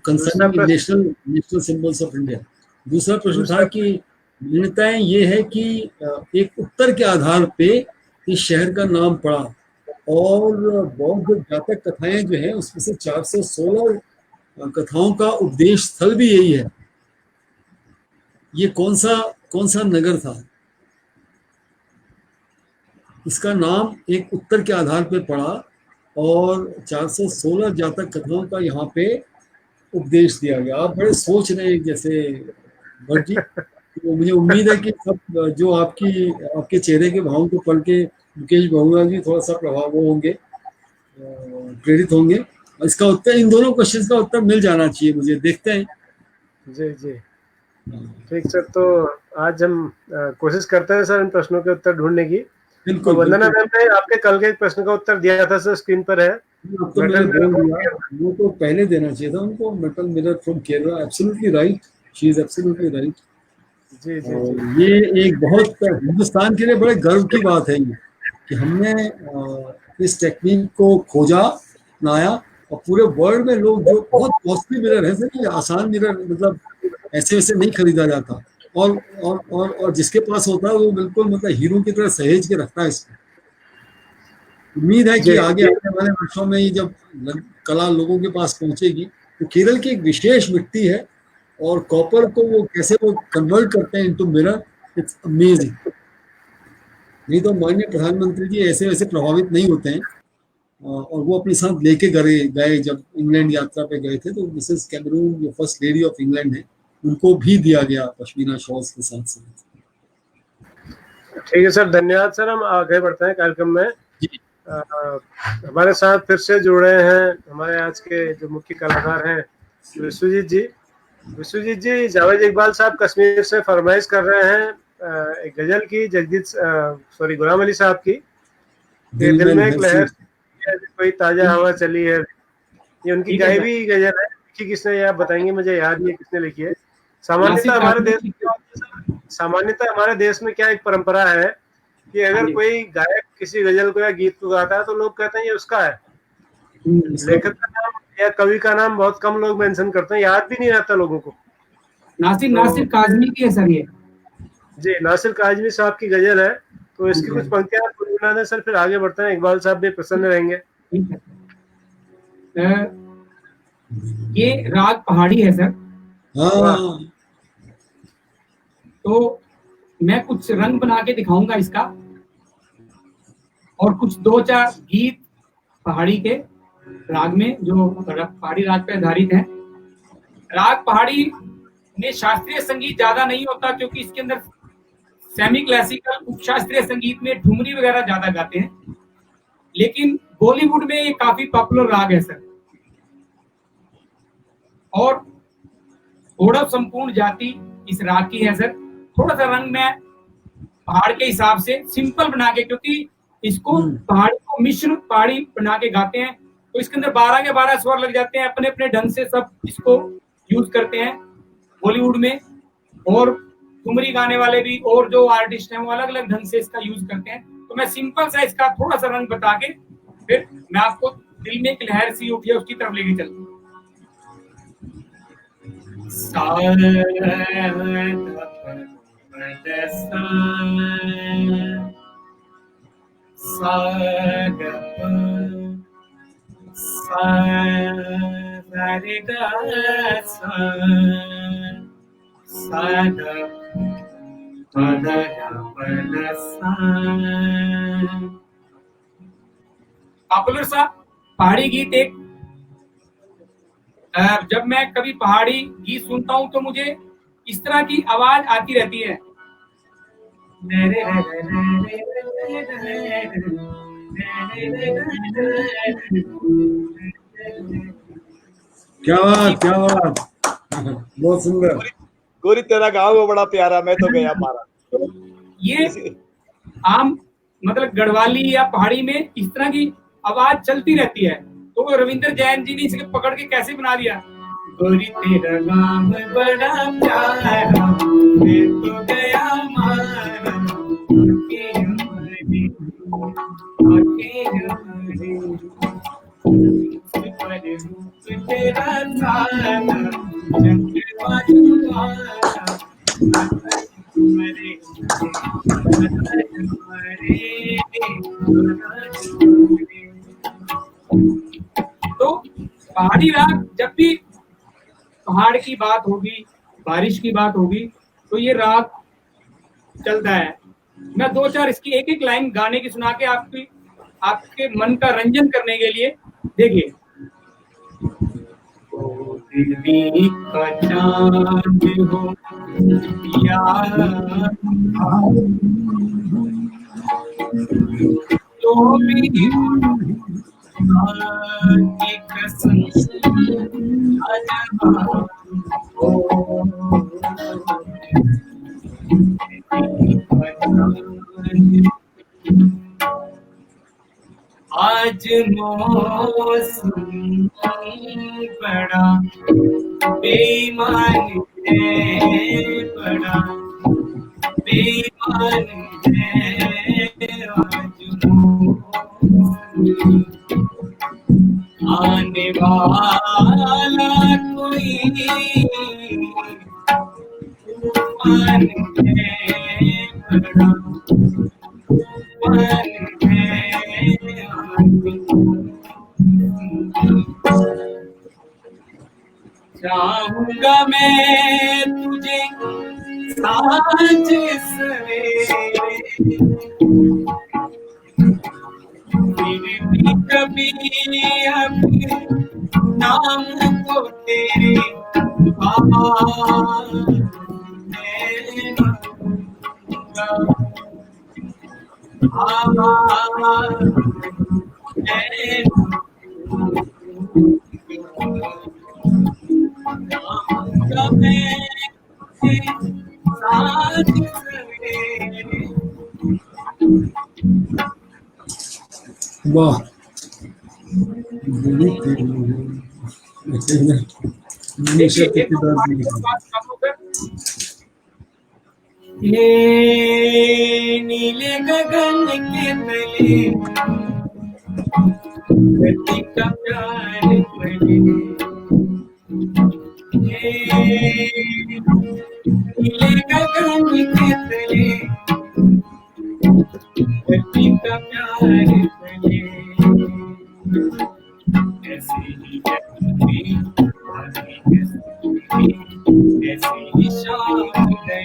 concerning national symbols of India. दूसरा प्रश्न था कि भिन्नताएं ये है कि एक उत्तर के आधार पे इस शहर का नाम पड़ा, और बौद्ध जातक कथाएं जो है उसमें से 416 कथाओं का उपदेश स्थल भी यही है। ये कौन सा नगर था? इसका नाम एक उत्तर के आधार पे पड़ा और 416 जातक कथाओं का यहाँ पे उपदेश दिया गया। आप बड़े सोच रहे हैं जैसे भट्ट जी, तो मुझे उम्मीद है कि सब जो आपके चेहरे के भावों को पढ़ के मुकेश बहुगुणा जी थोड़ा सा प्रभाव होंगे, प्रेरित होंगे। इसका उत्तर, इन दोनों क्वेश्चंस का उत्तर मिल जाना चाहिए मुझे, देखते हैं। जी जी, ठीक सर। तो आज हम कोशिश करते हैं सर इन प्रश्नों के उत्तर ढूंढने की। बिल्कुल। तो वंदना मैम ने आपके कल के एक प्रश्न का उत्तर दिया था सर, स्क्रीन पर है। तो मैंने बोल दिया, वो तो पहले देना चाहिए था उनको। Metal mirror from Kerala, absolutely right, she is absolutely right. जी जी जी। ये एक बहुत हिंदुस्तान के लिए बड़े गर्व की बात है ये कि हमने इस टेक्निक को खोजा, लाया, और पूरे वर्ल्ड में लोग जो बहुत कॉस्टली मिरर है सर, ये आसान मिरर मतलब ऐसे वैसे नहीं खरीदा जाता, और जिसके पास होता है वो बिल्कुल मतलब हीरो की तरह सहेज के रखता है इसको। उम्मीद है कि आगे आने वाले वर्षों में ये जब कला लोगों के पास पहुंचेगी, तो केरल की एक विशेष मिट्टी है और कॉपर को वो कैसे वो कन्वर्ट करते हैं इनटू मिरर, इट्स अमेजिंग। नहीं तो माननीय प्रधानमंत्री जी ऐसे वैसे प्रभावित नहीं होते हैं। और वो अपने साथ लेके गए जब इंग्लैंड यात्रा पे गए थे, तो मिसेस कैमरून जो फर्स्ट लेडी ऑफ इंग्लैंड है, उनको भी दिया गया पश्मीना शॉल्स के साथ साथ। ठीक है सर, धन्यवाद सर। हम आगे बढ़ते हैं कार्यक्रम में। जी। हमारे साथ फिर से जुड़े हैं हमारे आज के जो मुख्य कलाकार हैं विश्वजीत जी। विश्वजीत जी, जावेद इकबाल साहब कश्मीर से फरमाइश कर रहे हैं एक गजल की, गुलाम अली साहब की, दिल में एक लहर कोई ताजा हवा चली है। ये उनकी गाई भी गजल है। लिखी किसने, आप बताएंगे मुझे? याद नहीं है किसने लिखी है। सामान्यतः हमारे देश में क्या एक परंपरा है कि अगर कोई गायक किसी गजल को या गीत को गाता है तो लोग कहते हैं ये उसका है। लेखक का नाम या कवि का नाम बहुत कम लोग मेंशन करते हैं, याद भी नहीं रहता लोगों को। नासिर काज़मी की है सर ये। जी, नासिर काज़मी साहब की गजल है। तो इसकी कुछ पंक्तियां आप गुनगुना दें सर, फिर आगे बढ़ते हैं। इकबाल साहब भी प्रसन्न रहेंगे। ये राग पहाड़ी है सर। हाँ। तो मैं कुछ रंग बना के दिखाऊंगा इसका, और कुछ 2-4 गीत पहाड़ी के राग में जो पहाड़ी राग पे आधारित है। राग पहाड़ी में शास्त्रीय संगीत ज्यादा नहीं होता, क्योंकि इसके अंदर सेमी क्लासिकल उपशास्त्रीय संगीत में ठुमरी वगैरह ज्यादा गाते हैं। लेकिन बॉलीवुड में ये काफी पॉपुलर राग है सर। और ओड़व संपूर्ण जाति इस राग की है सर। थोड़ा सा रंग में पहाड़ के हिसाब से सिंपल बना के, क्योंकि इसको पहाड़ी को मिश्र पहाड़ी बना के गाते हैं, तो इसके अंदर 12 के 12 स्वर लग जाते हैं। अपने अपने ढंग से सब इसको यूज करते हैं बॉलीवुड में। और ठुमरी गाने वाले भी और जो आर्टिस्ट हैं वो अलग अलग ढंग से इसका यूज करते हैं। तो मैं सिंपल सा इसका थोड़ा सा रंग बता के फिर मैं आपको दिल में एक लहर सी उठी है उसकी तरफ लेके चलता हूँ। पॉपुलर सा पहाड़ी गीत एक, जब मैं कभी पहाड़ी गीत सुनता हूं तो मुझे इस तरह की आवाज आती रहती है। क्या बात बहुत सुंदर। गोरी तेरा गाँव बड़ा प्यारा, मैं तो गया मारा। ये आम मतलब गढ़वाली या पहाड़ी में इस तरह की आवाज चलती रहती है। तो रविंद्र जैन जी ने इसे पकड़ के कैसे बना दिया, गोरी तेरा गाँव बड़ा प्यारा, मैं तो गया मारा, तो पहाड़ी राग, जब भी पहाड़ की बात होगी, बारिश की बात होगी, तो ये राग चलता है। मैं 2-4 इसकी एक एक लाइन गाने की सुना के आपके मन का रंजन करने के लिए, देखिए। दिल्ली का चांद हो यार, तो भी की कसम आज मौसम बड़ा बेईमान है, बड़ा बेईमान है आज आने वाला कोई तूफान है, बड़ा तूफान है। चाहूंगा मैं तुझे साँझ सवेरे, फिर भी कभी अपने नाम को तेरे आवाज में लूंगा, आवाज में लूंगा मैं साथ सवेरे। वाह, देखिए एक तो पानी की बात कम होकर ये नीले गगन के तले धरती का प्यार बने, ये नीले गगन के तले धरती का प्यार बने, ऐसे ही जगती ऐसे ही शाम ढले,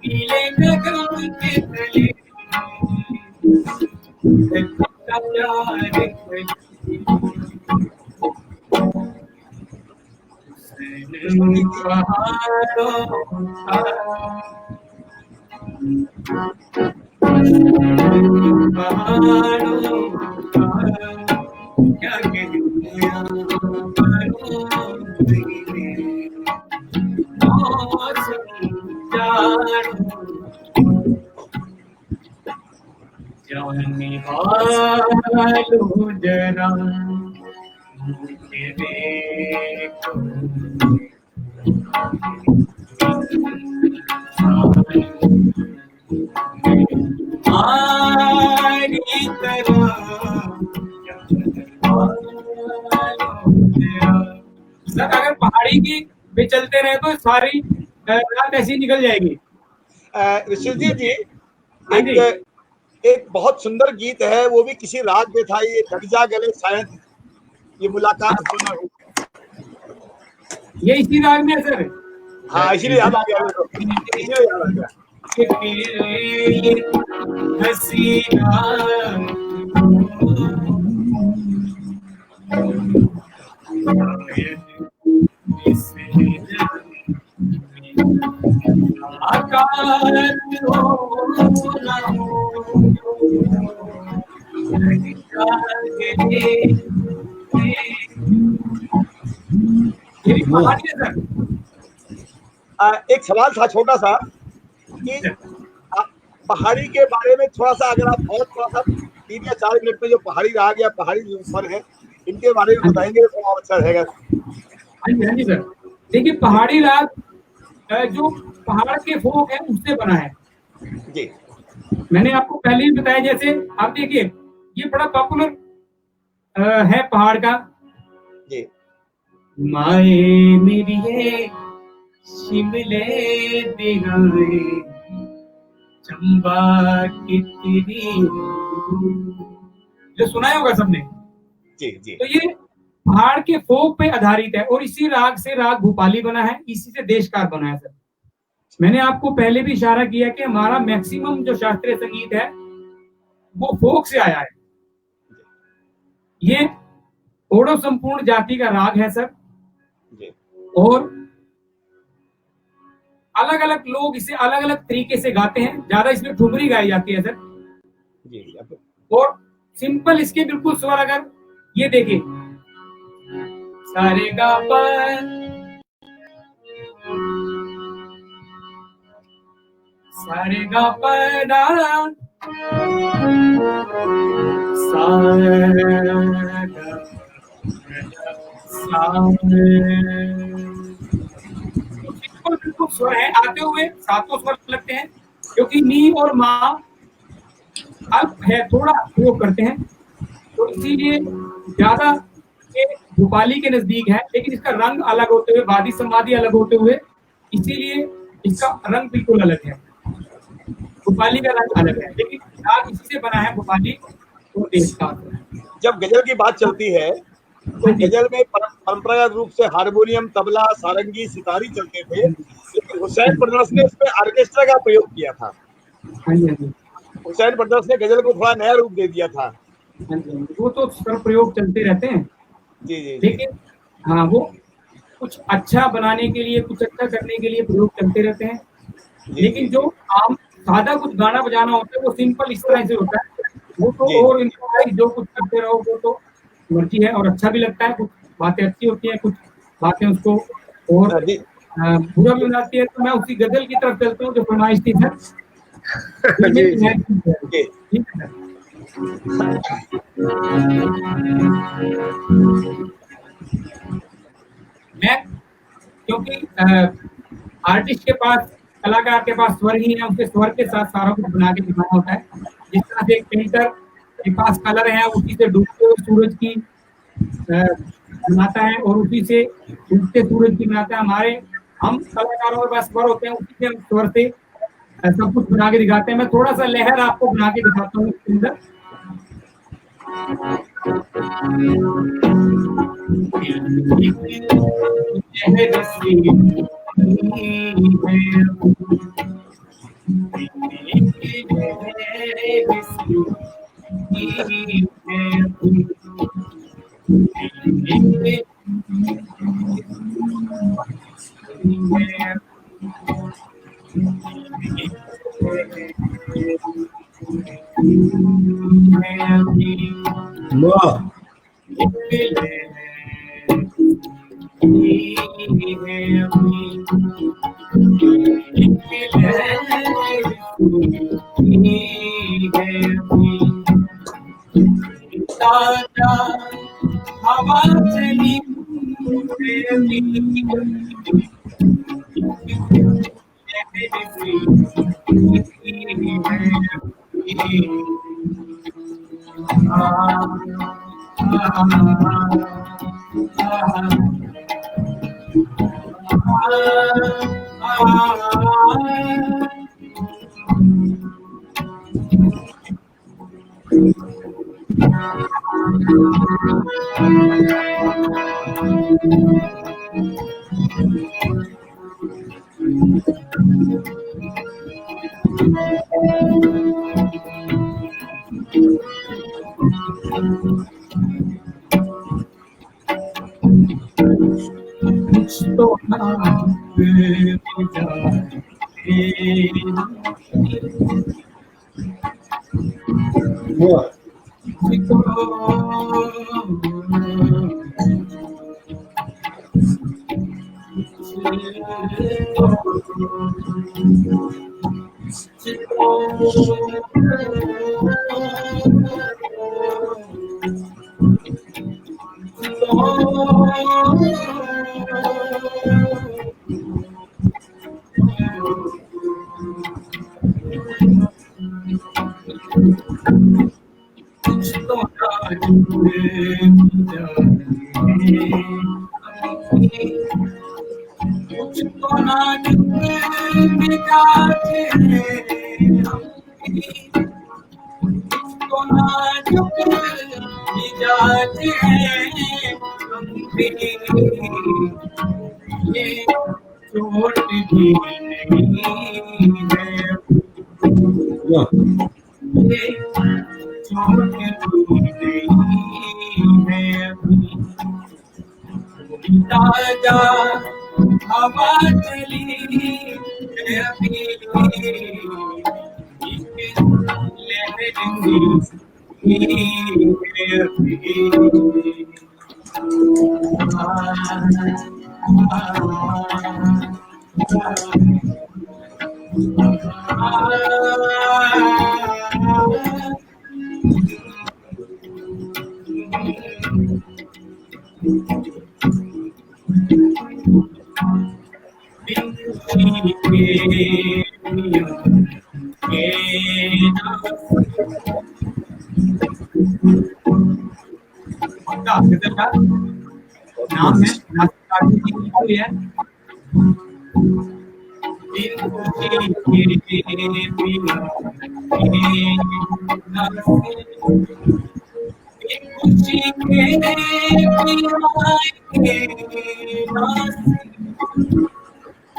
नीले गगन के तले धरती का प्यार बने, क्या जाने वालों जरा मुझे देखो, हमारी तरह सर अगर पहाड़ी की पे चलते रहे तो सारी रात ऐसी निकल जाएगी। ऋषि जी एक बहुत सुंदर गीत है, वो भी किसी राग में था, ये लग जा गले शायद ये मुलाकात सुना हो। ये इसी राग में है सर। हाँ इसीलिए याद आ गया मेरे को, इसीलिए याद आ गया। हसीना एक सवाल था छोटा सा कि पहाड़ी के बारे में थोड़ा सा अगर आप और थोड़ा सा 3 या 4 मिनट में जो पहाड़ी राग या पहाड़ी जो स्वर है इनके बारे में बताएंगे तो और अच्छा रहेगा। हाँ जी सर। देखिए पहाड़ी राग जो पहाड़ के फोक है उससे बना है जी। मैंने आपको पहले ही बताया, जैसे आप देखिए ये बड़ा पॉपुलर है पहाड़ का जी। माए मेरी है शिमले दिगाए चंबा की तेरी, जो सुना होगा सबने। जी जी। तो ये पहाड़ के फोक पे आधारित है और इसी राग से राग भूपाली बना है, इसी से देशकार बना है सर। मैंने आपको पहले भी इशारा किया कि हमारा मैक्सिमम जो शास्त्रीय संगीत है वो फोक से आया है। ये ओडो संपूर्ण जाति का राग है सर जी। और अलग अलग लोग इसे अलग अलग तरीके से गाते हैं, ज्यादा इसमें ठुमरी गाई जाती है सर जी। और सिंपल इसके बिल्कुल स्वर अगर ये देखिए सारे गा पर सारे गा पदा बिल्कुल स्वर है, आते हुए सातों स्वर लगते हैं क्योंकि नी और माँ अल्प है, थोड़ा प्रयोग करते हैं तो इसीलिए ज्यादा भोपाली के नजदीक है, लेकिन इसका रंग अलग होते हुए, वादी समाधि अलग होते हुए, इसीलिए इसका रंग बिल्कुल अलग है। भोपाली का रंग अलग है, लेकिन राग इसी से बना है भोपाली और देश का। जब गजल की बात चलती है तो गजल में परंपरागत रूप से हारमोनियम, तबला, सारंगी, सितारी चलते थे, लेकिन हुसैन ब्रदर्स ने इसमें ऑर्केस्ट्रा का प्रयोग किया था। हाँ जी, हाँ जी, हुसैन ब्रदर्स ने गजल को थोड़ा नया रूप दे दिया था। हाँ जी, हाँ जी। वो तो सर प्रयोग चलते रहते हैं, जी जी जी लेकिन हाँ, वो कुछ अच्छा बनाने के लिए, कुछ अच्छा करने के लिए प्रयोग चलते रहते हैं। जी लेकिन जी जो जी आम सादा कुछ गाना बजाना होता है, वो सिंपल इस तरह से होता है। वो तो जी और इम्प्रोवाइज जो कुछ करते रहो, वो तो मर्जी है और अच्छा भी लगता है। कुछ बातें अच्छी होती हैं, कुछ बातें उसको और जी बुरा भी बनाती है। तो मैं उसी गजल की तरफ चलता हूँ जो फरमाइश थी सर। जी जी जी ठीक है सर। मैं क्योंकि आर्टिस्ट के पास, कलाकार के पास स्वर ही है, उसके स्वर के साथ सारा कुछ बना के दिखाना होता है। जिस तरह से एक पेंटर के पास कलर है, उसी से डूबते हुए सूरज की बनाता है और उसी से उगते सूरज की बनाता है। हम कलाकारों के पास स्वर होते हैं, उसी से हम स्वर से सब कुछ बना के दिखाते हैं। मैं थोड़ा सा लहर आपको बना के दिखाता हूँ इसके अंदर। लहर वाह हवा चली तो वाह चोट भी नहीं है, वाह ताजा हवा चली है अभी, नाम है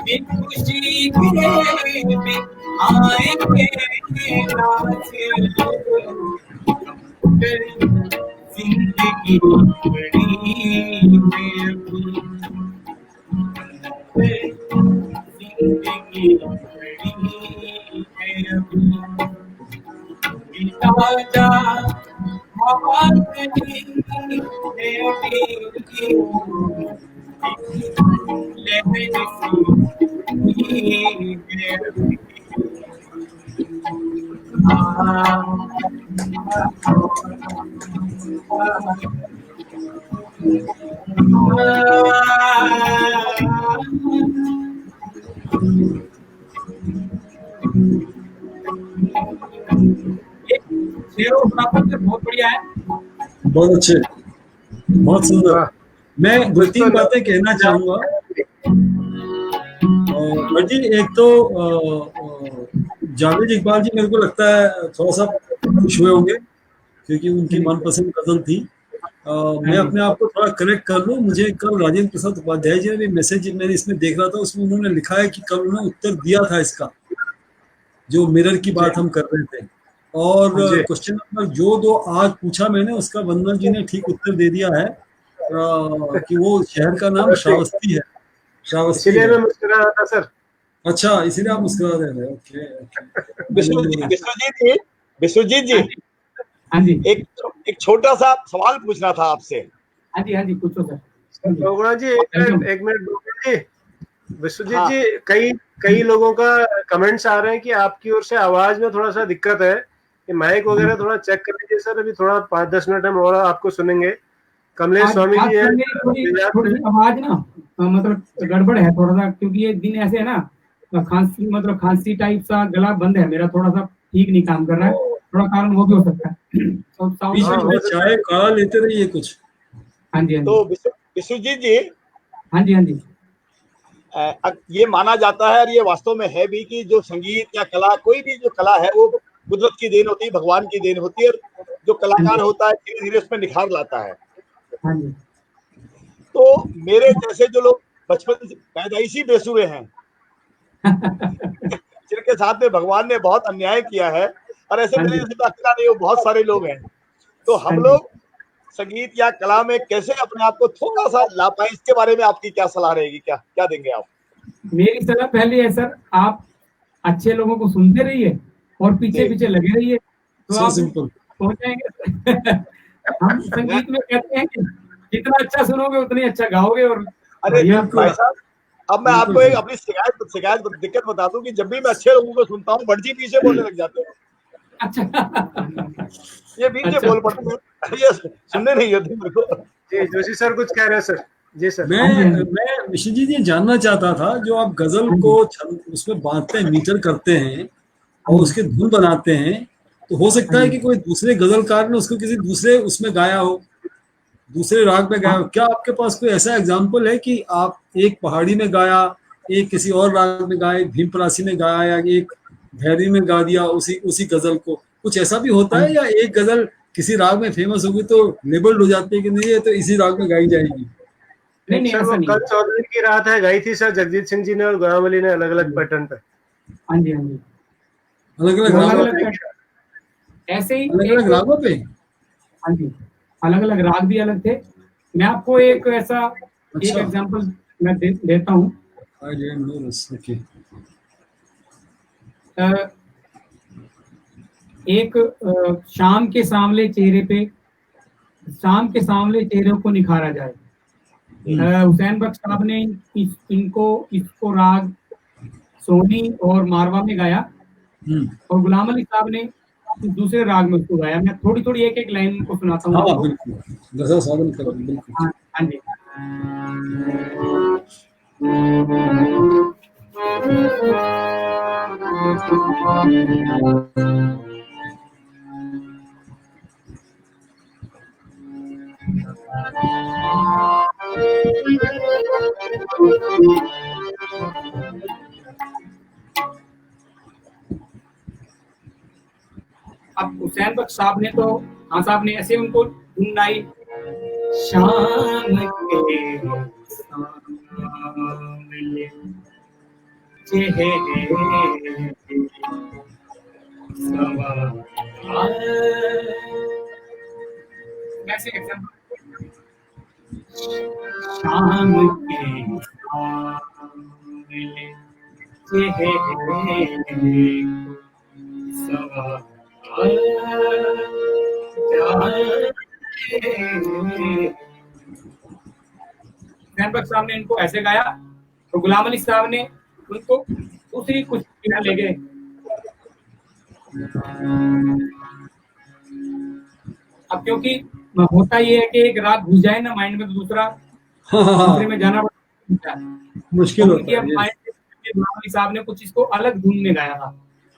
है खुशी आएंगे नाच जिंदगी बड़ी है जिंदगी बड़ी है ताजा हवा कहीं है अभी लहर सी है शेरों प्रापत बहुत बढ़िया है, बहुत अच्छे, बहुत सुंदर। वाह, मैं दो तीन बातें कहना चाहूंगा। जी, एक तो जावेद इकबाल जी मेरे को लगता है थोड़ा सा खुश हुए होंगे क्योंकि उनकी मनपसंद गजल थी। मैं अपने आप को थोड़ा करेक्ट कर लूं, मुझे कल राजेंद्र प्रसाद उपाध्याय जी ने भी मैसेज मैंने इसमें देख रहा था, उसमें उन्होंने लिखा है कि कल उन्होंने उत्तर दिया था इसका, जो मिरर की बात हम कर रहे थे। और जी। क्वेश्चन नंबर जो दो आज पूछा मैंने उसका वंदना जी ने ठीक उत्तर दे दिया है कि वो शहर का नाम श्रावस्ती है। श्रावस्ती इसीलिए है। मैं मुस्कुरा रहा था सर। अच्छा, इसीलिए आप मुस्कुरा रहे थे। ओके। विश्वजीत जी, हाँ जी एक छोटा सा सवाल पूछना था आपसे। हाँ जी पूछो सर। डोगरा जी, एक मिनट डोगरा जी, विश्वजीत हाँ। जी, कई लोगों का कमेंट्स आ रहे हैं कि आपकी ओर से आवाज में थोड़ा सा दिक्कत है, कि माइक वगैरह थोड़ा चेक कर लीजिए सर। अभी थोड़ा 5-10 मिनट हम और आपको सुनेंगे। कमलेश स्वामी जी हैं। थोड़ी आवाज ना मतलब गड़बड़ है थोड़ा सा, क्योंकि ये दिन ऐसे है ना, खांसी मतलब खांसी टाइप सा, गला बंद है मेरा, थोड़ा सा ठीक नहीं काम कर रहा है, थोड़ा कारण वो भी हो सकता है। तो चाय काढ़ा लेते रहिए कुछ। हाँ जी तो विश्वजीत जी, हाँ जी ये माना जाता है और ये वास्तव में है भी कि जो संगीत या कला, कोई भी जो कला है वो कुदरत की देन होती है, भगवान की देन होती है, और जो कलाकार होता है धीरे धीरे उसमें निखार लाता है। हाँ जी। तो मेरे जैसे जो लोग बचपन से पैदाइशी बेसुरे हैं जिनके साथ में भगवान ने बहुत अन्याय किया है, और ऐसे मेरे जैसे अकेला नहीं हो, बहुत सारे लोग हैं, तो हम लोग संगीत या कला में कैसे अपने आप को थोड़ा सा ला पाए, इसके बारे में आपकी क्या सलाह रहेगी, क्या देंगे आप? मेरी सलाह पहली है सर, आप अच्छे लोगों को सुनते रहिए और पीछे पीछे लगे रहिए, तो आप पहुंच जाएंगे। हम संगीत में कहते हैं कि जितना अच्छा सुनोगे उतनी अच्छा गाओगे। और अरे भाई साहब, अब मैं आपको एक अपनी शिकायत दिक्कत बता दूं कि जब भी मैं अच्छे लोगों को सुनता हूँ, भटजी पीछे बोलने लग जाते हैं। अच्छा, ये पीछे बोल पड़ते हैं, ये सुनने नहीं होते मेरे को। जी, जोशी सर कुछ कह रहे हैं सर। जी सर। मैं विष्णु जी ये जानना चाहता था, जो आप गजल को उसमें बांधते हैं, मीटर करते हैं और उसके धुन बनाते हैं, तो हो सकता है कि कोई दूसरे गजलकार ने उसको किसी दूसरे उसमें गाया हो, दूसरे राग में गाया हो। क्या आपके पास कोई ऐसा एग्जाम्पल है कि आप एक पहाड़ी में गाया, एक किसी और राग में गाए, भीमपरासी में गाया, या एक भैरवी में गा दिया उसी गजल को? कुछ ऐसा भी होता है, या एक गजल किसी राग में फेमस होगी तो लेबल्ड हो जाती है कि नहीं ये तो इसी राग में गाई जाएगी? नहीं सर, वो कल चौधरी की रात है गाई थी सर जगजीत सिंह जी ने और गुलाम अली ने, अलग अलग पैटर्न पे। हाँ जी अलग अलग रागों पे, ऐसे ही अलग अलग रागों पे। हाँ जी, अलग अलग राग भी अलग थे। मैं आपको एक ऐसा एक एग्जांपल मैं देता हूँ। एक शाम के सांवले चेहरे को निखारा जाए। हुसैन बख्श साहब ने इसको राग सोनी और मारवा में गाया, और गुलाम अली साहब ने दूसरे राग में उसको गाया। मैं थोड़ी थोड़ी एक एक लाइन को सुनाता हूँ आपको। हाँ जी। अब हुसैन बख्श साहब ने तो खान साहब ने ऐसे उनको धुनाई, शाम के सांवले चेहरे कैसे एग्जाम्पल? शाम के चेहरे साहब ने इनको ऐसे गाया, तो गुलाम अली साहब ने उनको दूसरी कुछ ले गए। अब क्योंकि होता ये है कि एक राग घुस जाए ना माइंड में, तो दूसरे में जाना पड़ता है, मुश्किल होता है। गुलाम अली साहब ने कुछ इसको अलग धुन में गाया था।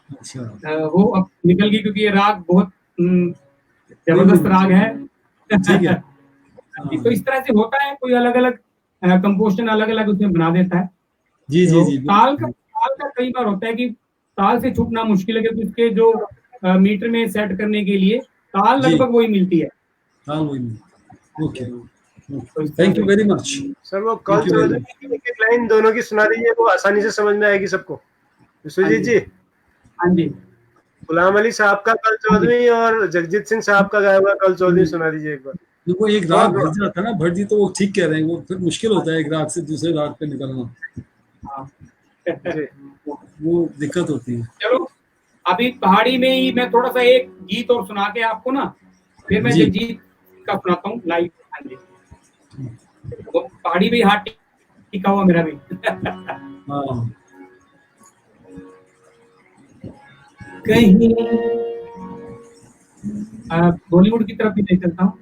अच्छा, वो अब निकल गई क्योंकि ये राग बहुत जबरदस्त राग है। ठीक है। तो इस तरह से होता है, कोई अलग अलग कंपोजिशन अलग अलग उसमें बना देता है। जी जी जी। ताल का कई बार होता है कि ताल से छूटना मुश्किल है, क्योंकि उसके जो मीटर में सेट करने के लिए ताल लगभग वही मिलती है। ताल वही। Okay, thank you very much sir. वो कल चौधरी की एक लाइन दोनों की सुना दीजिए, वो आसानी से समझ में आएगी सबको। विश्वजीत जी। हाँ जी। गुलाम अली साहब का कल चौधरी और जगजीत सिंह साहब का गाया हुआ कल चौधरी सुना दीजिए एक बार। देखो एक राग भर जाता है ना भट जी, तो वो ठीक कह रहे हैं, वो फिर मुश्किल होता है एक राग से दूसरे राग पे निकलना। वो दिक्कत होती है। चलो अभी पहाड़ी में ही मैं थोड़ा सा एक गीत और सुना के आपको ना, फिर मैं जगजीत का सुनाता हूँ लाइव। हाँ जी, वो पहाड़ी में हाथ टिका हुआ मेरा भी। हाँ। कहीं बॉलीवुड की तरफ भी ले चलता हूँ।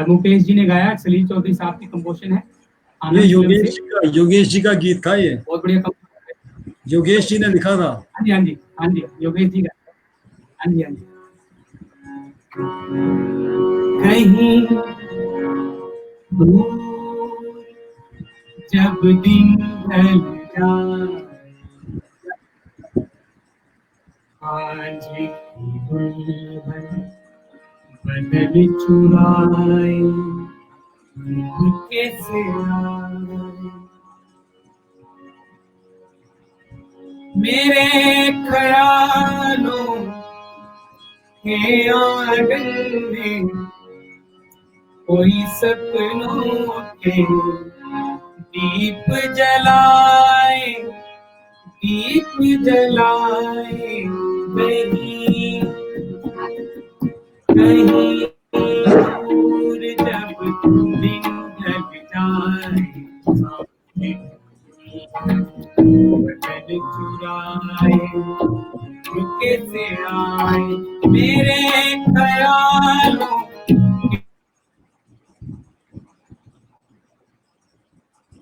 मुकेश जी ने गाया, सलील चौधरी साहब की कंपोजिशन है। ये योगेश जी का गीत था, ये बहुत बढ़िया कंपोजिशन है, योगेश जी ने लिखा था। हाँ जी हाँ जी हाँ जी, योगेश जी का। हाँ जी हाँ जी। कहीं जब दिन ढल जाए, आज की दुल्हन बदल चुराए कैसे आए, मेरे ख्यालों के आंगन में कोई सपनों के दीप जलाए, दीप जलाए। कहीं कहीं दूर जब दिन ढल जाए, बदल चुराए कैसे आए, मेरे ख्यालों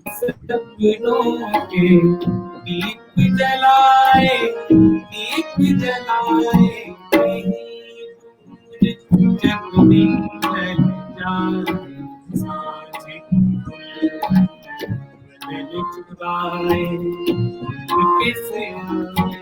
सपनों के दीप जलाए, दीप जलाए। कहीं दूर जब दिन ढल जाए, साँझ बदल चुराए कैसे आए।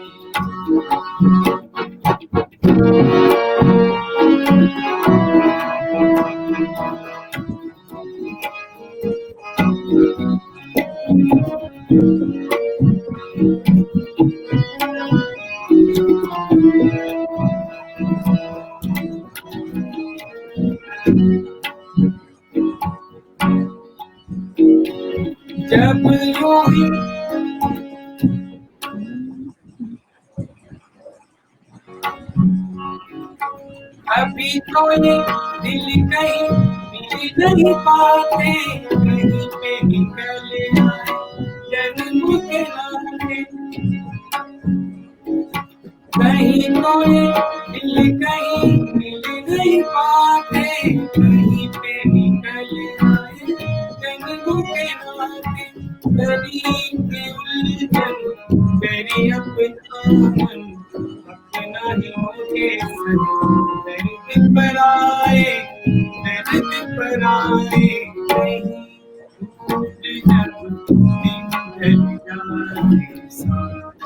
जब यूं ही अभी तो ये दिल कहीं मिल नहीं पाते, कहीं पे निकल आए जन्म के नाते, कहीं तो ये दिल कहीं मिल नहीं पाते, कहीं पे निकल आए जन्म के नाते। कभी के उलझन तेरी अपना मन अपना ही होके दर्द पर आए, दर्द पर आए। कहीं टूट जब दिन ढल जाए, साथ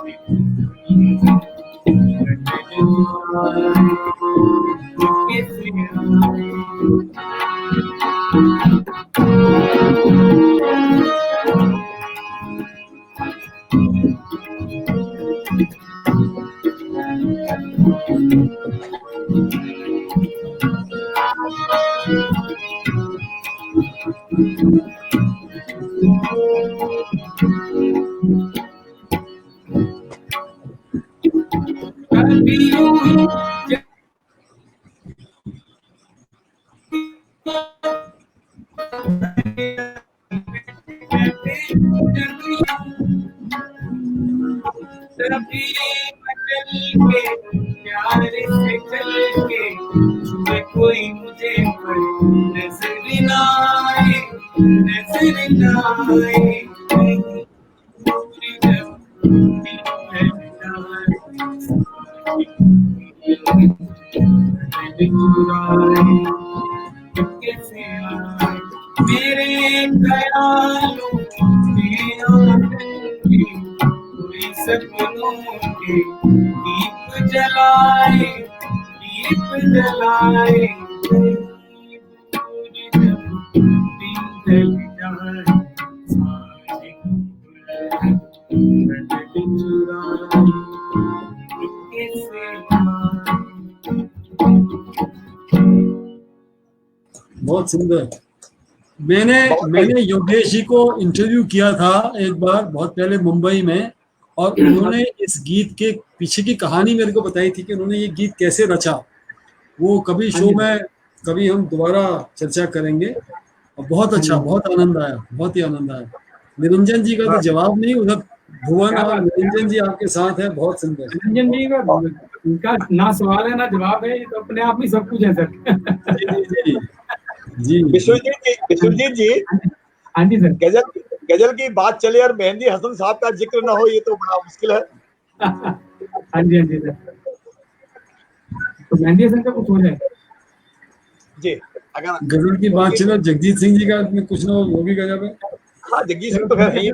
कैसे आए। कभी यूं ही कभी मचल के प्यार से चल के छुए कोई मुझे पर नजर ना आए, नजर ना आए। कैसे आए मेरे ख्यालों में आंगन के कोई सपनों के दीप जलाए, दीप जलाए। दिन ढल जाए सारे चुराए कैसे आए। बहुत सुंदर। मैंने योगेश जी को इंटरव्यू किया था एक बार बहुत पहले मुंबई में, और उन्होंने इस गीत के पीछे की कहानी मेरे को बताई थी कि उन्होंने ये गीत कैसे रचा। वो कभी शो में कभी हम दोबारा चर्चा करेंगे। और बहुत अच्छा, बहुत आनंद आया, बहुत ही आनंद आया। निरंजन जी का तो जवाब नहीं, उधर भुवन और निरंजन जी आपके साथ है। बहुत सुंदर। निरंजन जी का उनका ना सवाल है ना जवाब है, ये तो अपने आप में सब कुछ है सर। जी विश्वजीत जी, हाँ जी सर। गजल की बात चले और मेहंदी हसन साहब का जिक्र ना हो, ये तो बड़ा मुश्किल है। हाँ जी सर। तो मेहंदी हसन का कुछ हो जाए जी। अगर गजल की बात चले, जगजीत सिंह जी का कुछ ना वो भी गजब है। हाँ, जगजीत सिंह तो खैर है ही।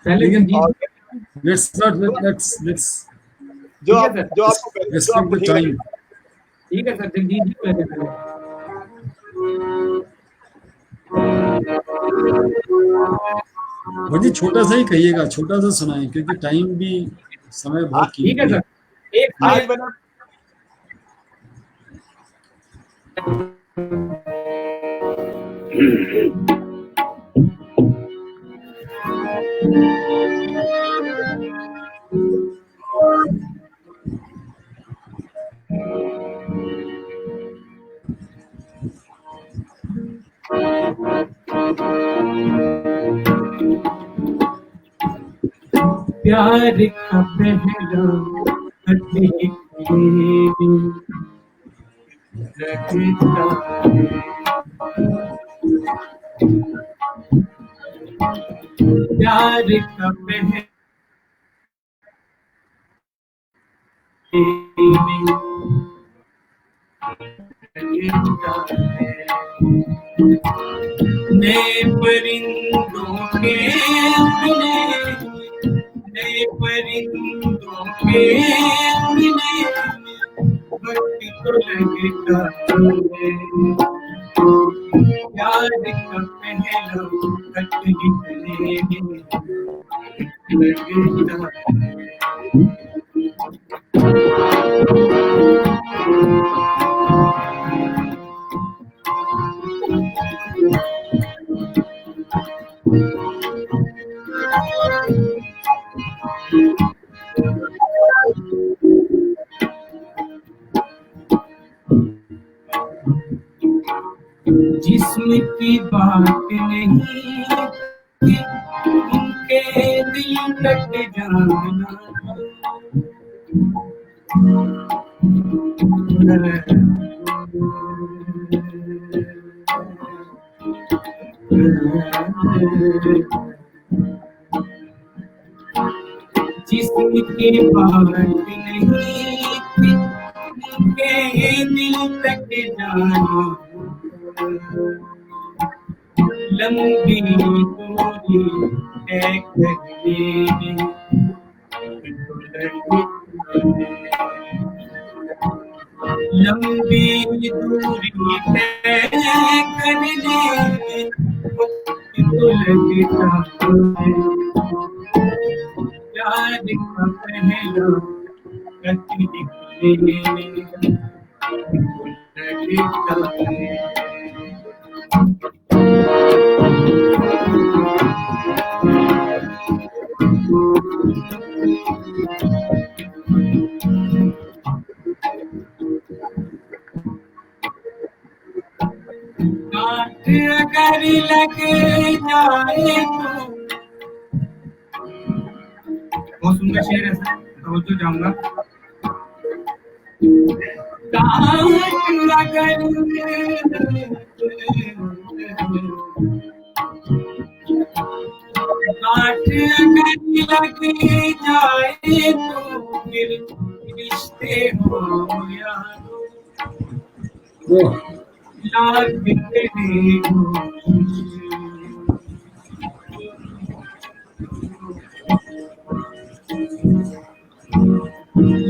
पहले लेट्स जो आपको टाइम। ठीक है सर, जगजीत जी पहले। जी छोटा सा ही कहिएगा, छोटा सा सुनाएं, क्योंकि टाइम भी समय बहुत ठीक है सर। एक आज बना प्यार का पहला प्यार का पहला नए परिंदों के अपने, नए परिंदों के अपने वक्त को लगता है। प्यार का पहला वक्त निकले लगता जिस्म की बात नहीं कि उनके दिल तक जाना, जिस्म की बात नहीं कि उनके दिल तक जाना, लंबी दूरी तय करने में लंबी दूरी तय करने में तो लगता है। प्यार का पहला कति निकले काट अगर लग जाए तो बहुत सुंदर शेर है सर, तो जाऊंगा। काट अगर लग जाए तो फिर रिश्ते हो यारो, लाख तेरे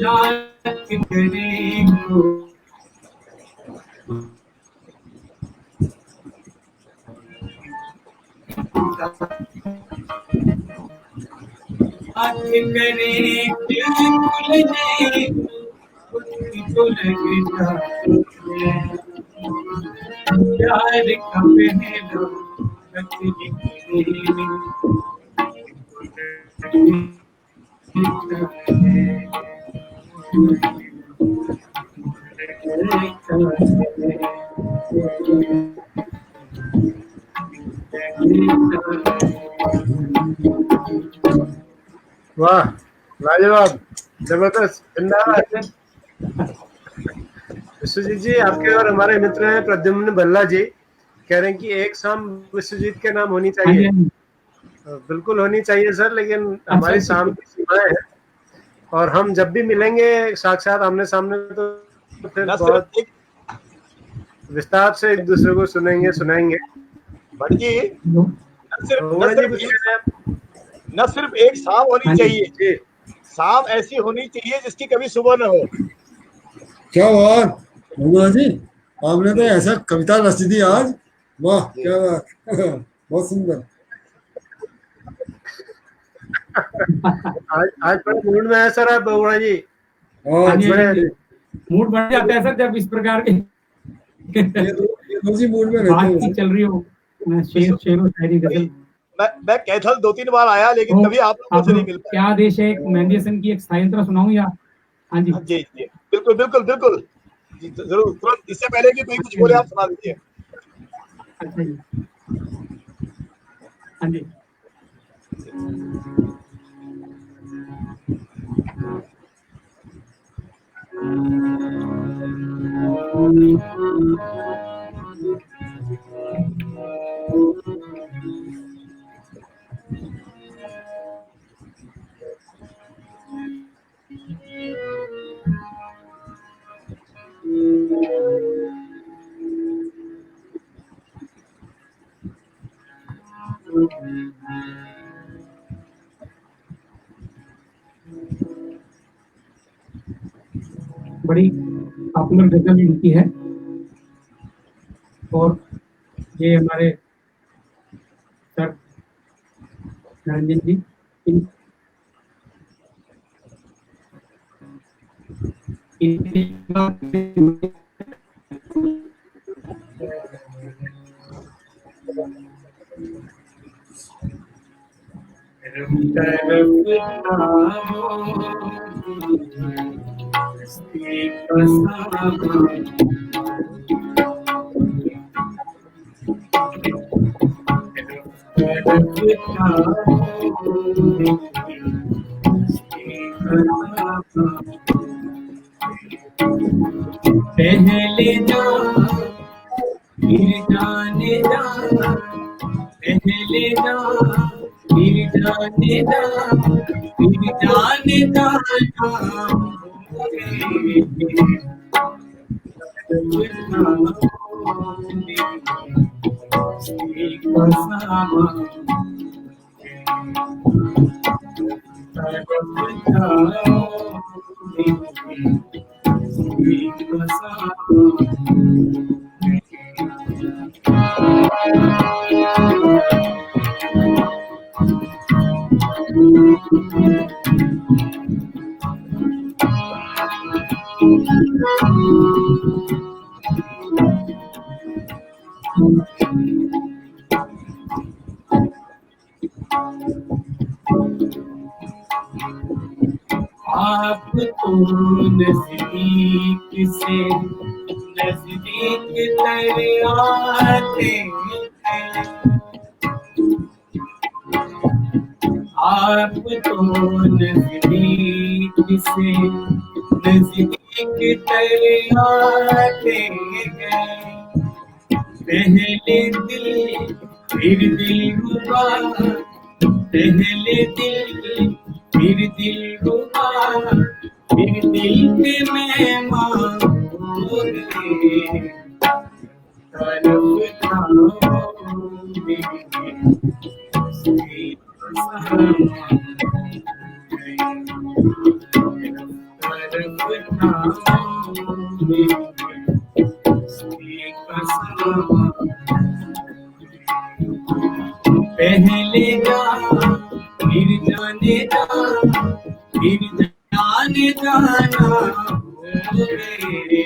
लाख तेरे हाथ करे खुल जाए तो लगता प्यार का पहला वाह, लाजवाब, जबरदस्त, जिंदाबाद। विश्वजीत जी, आपके और हमारे मित्र हैं प्रद्युम्न भल्ला जी, कह रहे हैं कि एक शाम विश्वजीत के नाम होनी चाहिए। बिल्कुल होनी चाहिए सर, लेकिन हमारी शाम की सीमाएं हैं और हम जब भी मिलेंगे साक्षात आमने सामने तो फिर बहुत विस्तार से एक दूसरे को सुनाएंगे। भट्ट जी, न सिर्फ एक शाम होनी चाहिए, शाम ऐसी होनी चाहिए जिसकी कभी सुबह न हो। क्या बात भगवान जी, आपने तो ऐसा कविता रच दी आज, वाह क्या बात, बहुत सुंदर। आज बड़े मूड में है सर आप बगुड़ा जी। मूड बढ़ जाता है सर जब इस प्रकार के मूड में बातचीत चल रही हो। शेर शायरी गजल मैं कैथल 2-3 बार आया, लेकिन कभी आप लोगों से नहीं मिल पाया। क्या आदेश है, एक मेहंदी हसन की एक सायंत्रा सुनाऊं या? हाँ जी जी जी, बिल्कुल बिल्कुल बिल्कुल जी, जरूर, तुरंत। इससे पहले कि कोई कुछ बोले आप सुना दीजिए। अच्छा जी, हाँ जी। बड़ी पॉपुलर गजल इनकी है और ये हमारे सर नरंजन जी पहले जा फिर जाने जा, पहले जा फिर जाने जा, फिर जाने जा आप तो नजदीक से नजदीक तर आते हैं, आप तो नजदीक से नजदीक तर आते हैं। पहले दिल फिर दिल हुआ, पहले दिल फिर दिल हुआ, फिर दिल के मेहमान बोले तरफ जाओगे उसकी कसम, तरफ जाओगे उसकी कसम। पहले जा फिर जाने जा, फिर जाने जाना मेरे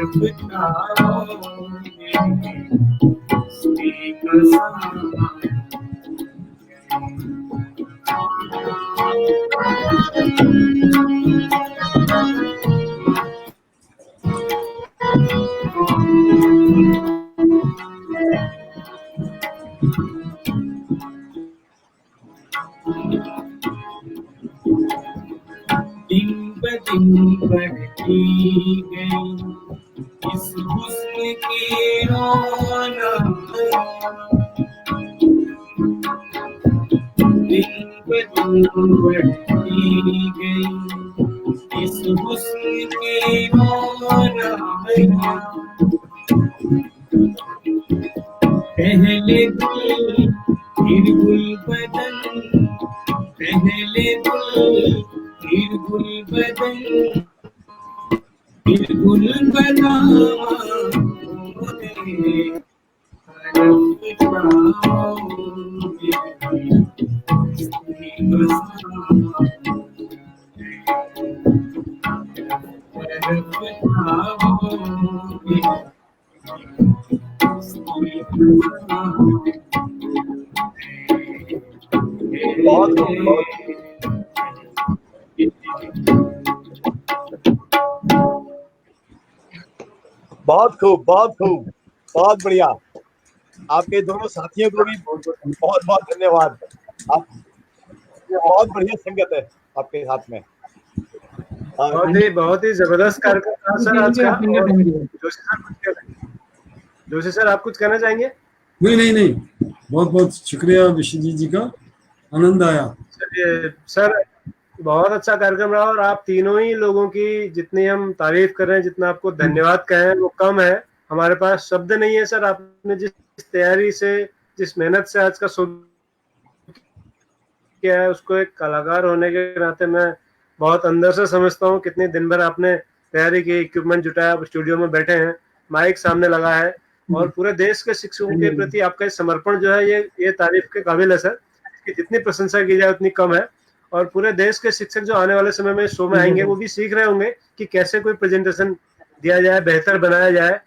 तरफ जाओगे उसकी कसम। दिन ब दिन बढ़ती गई इस हुस्न की रौनक, दिन ब दिन बढ़ती गई इस हुस्न की रौनक। पहले दिल फिर गुल बदन, पहले दिल फिर गुल बदन, फिर गुल बनावा तरफ जाओगे उसकी कसम, तरफ जाओगे उसकी कसम। बहुत खूब, बहुत खूब, बहुत खूब, बहुत बढ़िया। आपके दोनों साथियों को भी बहुत बहुत धन्यवाद। आप बहुत बढ़िया संगत है आपके साथ में। बहुत ही जबरदस्त कार्यक्रम था सर आज का। जोशी सर आप कुछ कहना चाहेंगे? नहीं, बहुत बहुत शुक्रिया विश्वजीत जी का, आनंद आया। चलिए सर, बहुत अच्छा कार्यक्रम रहा और आप तीनों ही लोगों की जितनी हम तारीफ कर रहे हैं, जितना आपको धन्यवाद कहें वो कम है। हमारे पास शब्द नहीं है सर। आपने जिस तैयारी से, जिस मेहनत से आज का शो किया है, उसको एक कलाकार होने के नाते मैं बहुत अंदर से समझता हूँ। कितने दिन भर आपने तैयारी की, इक्विपमेंट जुटाया, आप स्टूडियो में बैठे हैं, माइक सामने लगा है और पूरे देश के शिक्षकों के प्रति आपका समर्पण जो है ये तारीफ के काबिल है सर। कि जितनी प्रशंसा की जाए उतनी कम है। और पूरे देश के शिक्षक जो आने वाले समय में शो में आएंगे वो भी सीख रहे होंगे कि कैसे कोई प्रेजेंटेशन दिया जाए, बेहतर बनाया जाए।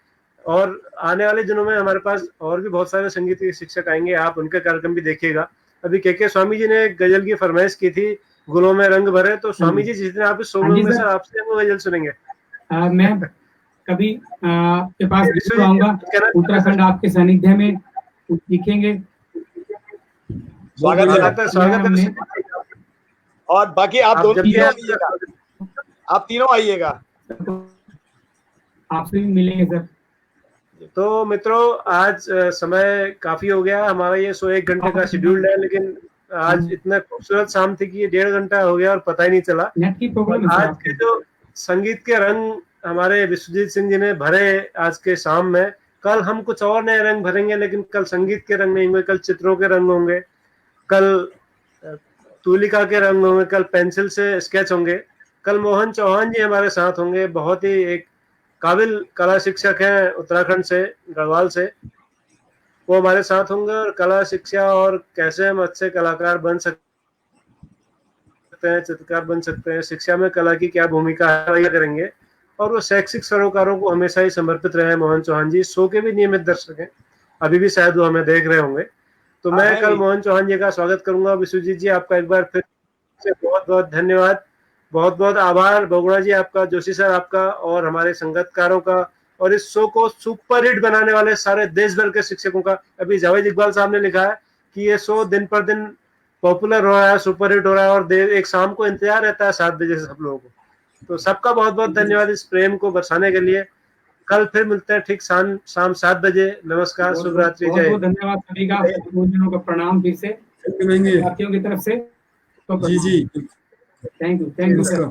और आने वाले दिनों में हमारे पास और भी बहुत सारे संगीत के शिक्षक आएंगे, आप उनके कार्यक्रम भी देखिएगा। अभी के स्वामी जी ने एक गजल की फरमाइश की थी, गुलों में रंग भरे, तो स्वामी जी जिस दिन आप इस शो में होंगे सर, आपसे हम गजल सुनेंगे। मैं कभी आपके पास जरूर आऊंगा, उत्तराखंड आपके सानिध्य में सीखेंगे। स्वागत है। और बाकी आप दोनों तीनों आइएगा, आप तीनों आइएगा, आपसे भी मिलेंगे सर। तो मित्रों, आज समय काफी हो गया। हमारा ये शो 1 घंटे का शेड्यूल्ड है, लेकिन आज इतना खूबसूरत शाम थी कि ये 1.5 घंटा हो गया और पता ही नहीं चला। आज के जो संगीत के रंग हमारे विश्वजीत सिंह जी ने भरे आज के शाम में, कल हम कुछ और नए रंग भरेंगे, लेकिन कल संगीत के रंग नहीं होंगे, कल चित्रों के रंग होंगे, कल तूलिका के रंग होंगे, कल पेंसिल से स्केच होंगे। कल मोहन चौहान जी हमारे साथ होंगे, बहुत ही एक काबिल कला शिक्षक हैं उत्तराखंड से, गढ़वाल से। वो हमारे साथ होंगे और कला शिक्षा और कैसे हम अच्छे कलाकार बन सकते सकते हैं, चित्रकार बन सकते हैं, शिक्षा में कला की क्या भूमिका है करेंगे, और वो शैक्षिक सरोकारों को हमेशा ही समर्पित रहे मोहन चौहान जी। शो के भी नियमित दर्शक हैं, अभी भी शायद वो हमें देख रहे होंगे। तो मैं कल मोहन चौहान जी का स्वागत करूंगा। विश्वजीत जी आपका एक बार फिर से बहुत बहुत धन्यवाद, बहुत बहुत आभार। बगुड़ा जी आपका, जोशी सर आपका, और हमारे संगतकारों का, और इस शो को सुपर हिट बनाने वाले सारे देश भर के शिक्षकों का। अभी जावेद इकबाल साहब ने लिखा है कि ये शो दिन पर दिन पॉपुलर हो रहा है, सुपर हिट हो रहा है, और एक शाम को इंतजार रहता है 7 बजे से सब लोगों को। तो सबका बहुत बहुत धन्यवाद इस प्रेम को बरसाने के लिए। कल फिर मिलते हैं ठीक शाम 7 बजे। नमस्कार, शुभ रात्रि, जय। बहुत बहुत धन्यवाद सभी का, गुरुजनों का प्रणाम फिर से साथियों की तरफ से। जी जी, थैंक यू सर।